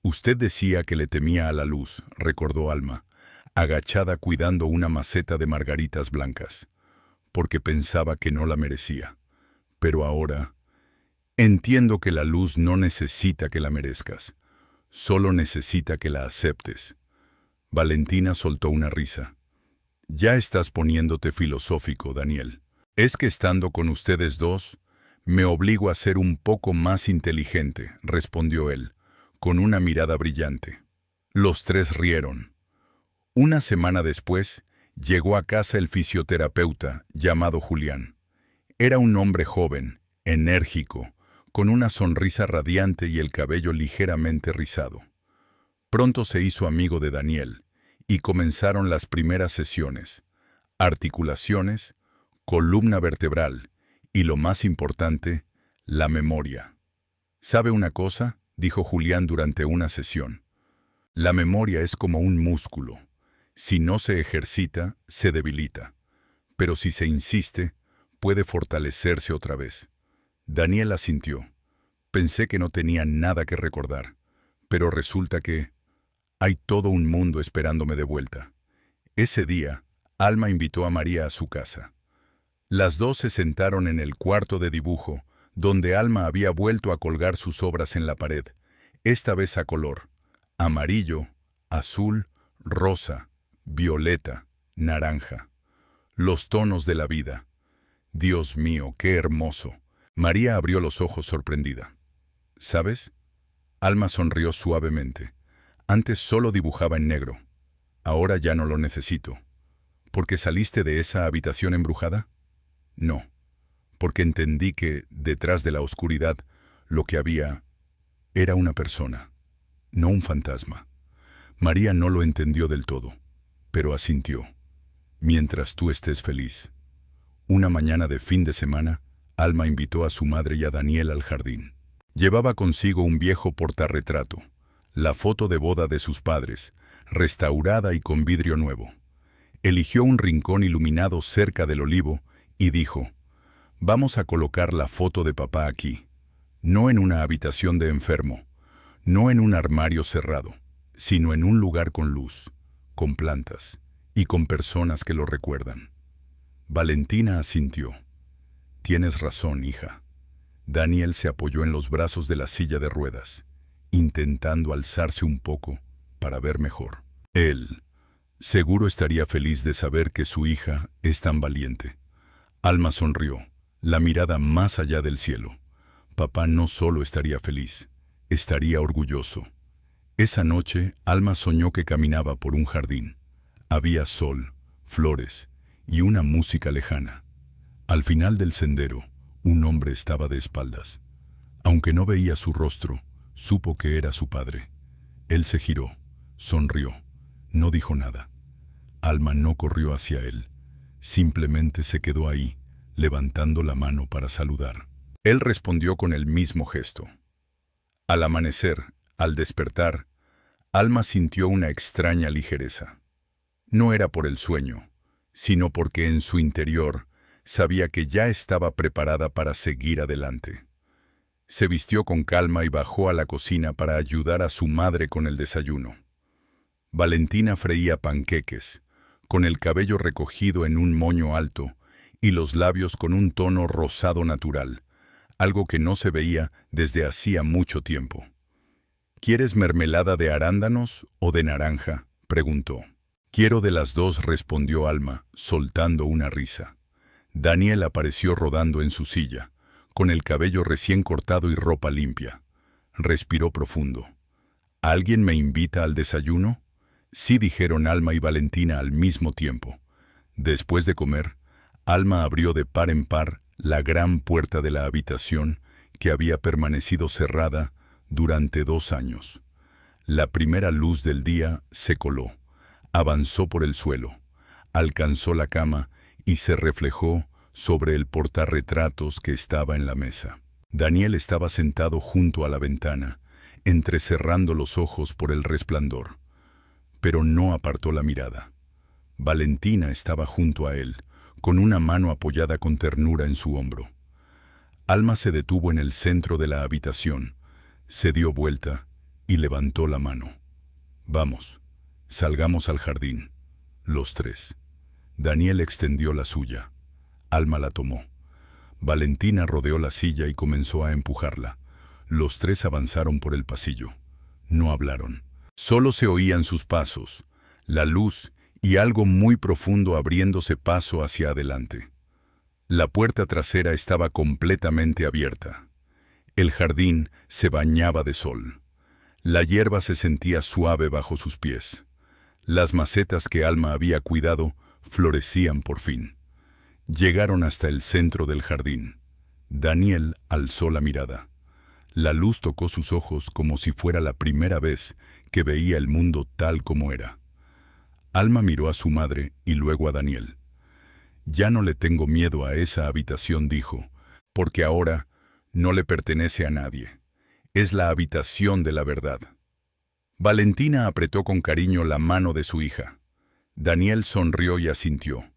«Usted decía que le temía a la luz», recordó Alma, agachada cuidando una maceta de margaritas blancas, porque pensaba que no la merecía. Pero ahora, entiendo que la luz no necesita que la merezcas, solo necesita que la aceptes. Valentina soltó una risa. «Ya estás poniéndote filosófico, Daniel. Es que estando con ustedes dos, me obligo a ser un poco más inteligente», respondió él, con una mirada brillante. Los tres rieron. Una semana después, llegó a casa el fisioterapeuta llamado Julián. Era un hombre joven, enérgico, con una sonrisa radiante y el cabello ligeramente rizado. Pronto se hizo amigo de Daniel y comenzaron las primeras sesiones: articulaciones, columna vertebral y, lo más importante, la memoria. «¿Sabe una cosa?», dijo Julián durante una sesión. «La memoria es como un músculo. Si no se ejercita, se debilita. Pero si se insiste, puede fortalecerse otra vez». Daniel asintió. «Pensé que no tenía nada que recordar, pero resulta que hay todo un mundo esperándome de vuelta». Ese día, Alma invitó a María a su casa. Las dos se sentaron en el cuarto de dibujo, donde Alma había vuelto a colgar sus obras en la pared, esta vez a color: amarillo, azul, rosa, violeta, naranja. Los tonos de la vida. «Dios mío, qué hermoso». María abrió los ojos sorprendida. «¿Sabes?». Alma sonrió suavemente. «Antes solo dibujaba en negro. Ahora ya no lo necesito». «¿Por qué saliste de esa habitación embrujada?». «No, porque entendí que, detrás de la oscuridad, lo que había era una persona, no un fantasma». María no lo entendió del todo, pero asintió. «Mientras tú estés feliz». Una mañana de fin de semana, Alma invitó a su madre y a Daniel al jardín. Llevaba consigo un viejo portarretrato, la foto de boda de sus padres, restaurada y con vidrio nuevo. Eligió un rincón iluminado cerca del olivo y dijo: «Vamos a colocar la foto de papá aquí, no en una habitación de enfermo, no en un armario cerrado, sino en un lugar con luz, con plantas y con personas que lo recuerdan». Valentina asintió. «Tienes razón, hija». Daniel se apoyó en los brazos de la silla de ruedas, intentando alzarse un poco para ver mejor. Él seguro estaría feliz de saber que su hija es tan valiente. Alma sonrió, la mirada más allá del cielo. Papá no solo estaría feliz, estaría orgulloso. Esa noche, Alma soñó que caminaba por un jardín. Había sol, flores y una música lejana. Al final del sendero, un hombre estaba de espaldas. Aunque no veía su rostro, supo que era su padre. Él se giró, sonrió, no dijo nada. Alma no corrió hacia él, simplemente se quedó ahí, levantando la mano para saludar. Él respondió con el mismo gesto. Al amanecer, al despertar, Alma sintió una extraña ligereza. No era por el sueño, sino porque en su interior sabía que ya estaba preparada para seguir adelante. Se vistió con calma y bajó a la cocina para ayudar a su madre con el desayuno. Valentina freía panqueques, con el cabello recogido en un moño alto y los labios con un tono rosado natural, algo que no se veía desde hacía mucho tiempo. ¿Quieres mermelada de arándanos o de naranja?, preguntó. Quiero de las dos, respondió Alma, soltando una risa. Daniel apareció rodando en su silla, con el cabello recién cortado y ropa limpia. Respiró profundo. ¿Alguien me invita al desayuno? Sí, dijeron Alma y Valentina al mismo tiempo. Después de comer, Alma abrió de par en par la gran puerta de la habitación que había permanecido cerrada durante 2 años. La primera luz del día se coló, avanzó por el suelo, alcanzó la cama y se reflejó sobre el portarretratos que estaba en la mesa. Daniel estaba sentado junto a la ventana, entrecerrando los ojos por el resplandor, pero no apartó la mirada. Valentina estaba junto a él, con una mano apoyada con ternura en su hombro. Alma se detuvo en el centro de la habitación, se dio vuelta y levantó la mano. Vamos, salgamos al jardín, los tres. Daniel extendió la suya. Alma la tomó. Valentina rodeó la silla y comenzó a empujarla. Los tres avanzaron por el pasillo. No hablaron. Solo se oían sus pasos, la luz y algo muy profundo abriéndose paso hacia adelante. La puerta trasera estaba completamente abierta. El jardín se bañaba de sol. La hierba se sentía suave bajo sus pies. Las macetas que Alma había cuidado florecían por fin. Llegaron hasta el centro del jardín. Daniel alzó la mirada. La luz tocó sus ojos como si fuera la primera vez que veía el mundo tal como era. Alma miró a su madre y luego a Daniel. Ya no le tengo miedo a esa habitación, dijo, porque ahora no le pertenece a nadie. Es la habitación de la verdad. Valentina apretó con cariño la mano de su hija. Daniel sonrió y asintió.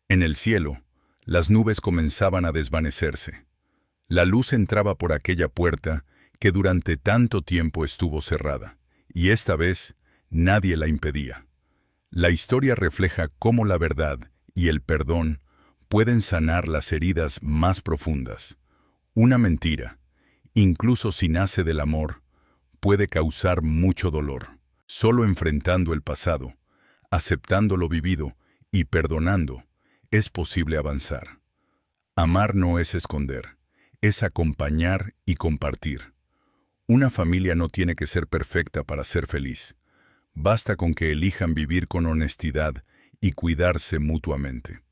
En el cielo, las nubes comenzaban a desvanecerse. La luz entraba por aquella puerta que durante tanto tiempo estuvo cerrada, y esta vez nadie la impedía. La historia refleja cómo la verdad y el perdón pueden sanar las heridas más profundas. Una mentira, incluso si nace del amor, puede causar mucho dolor. Solo enfrentando el pasado, aceptando lo vivido y perdonando, es posible avanzar. Amar no es esconder, es acompañar y compartir. Una familia no tiene que ser perfecta para ser feliz. Basta con que elijan vivir con honestidad y cuidarse mutuamente.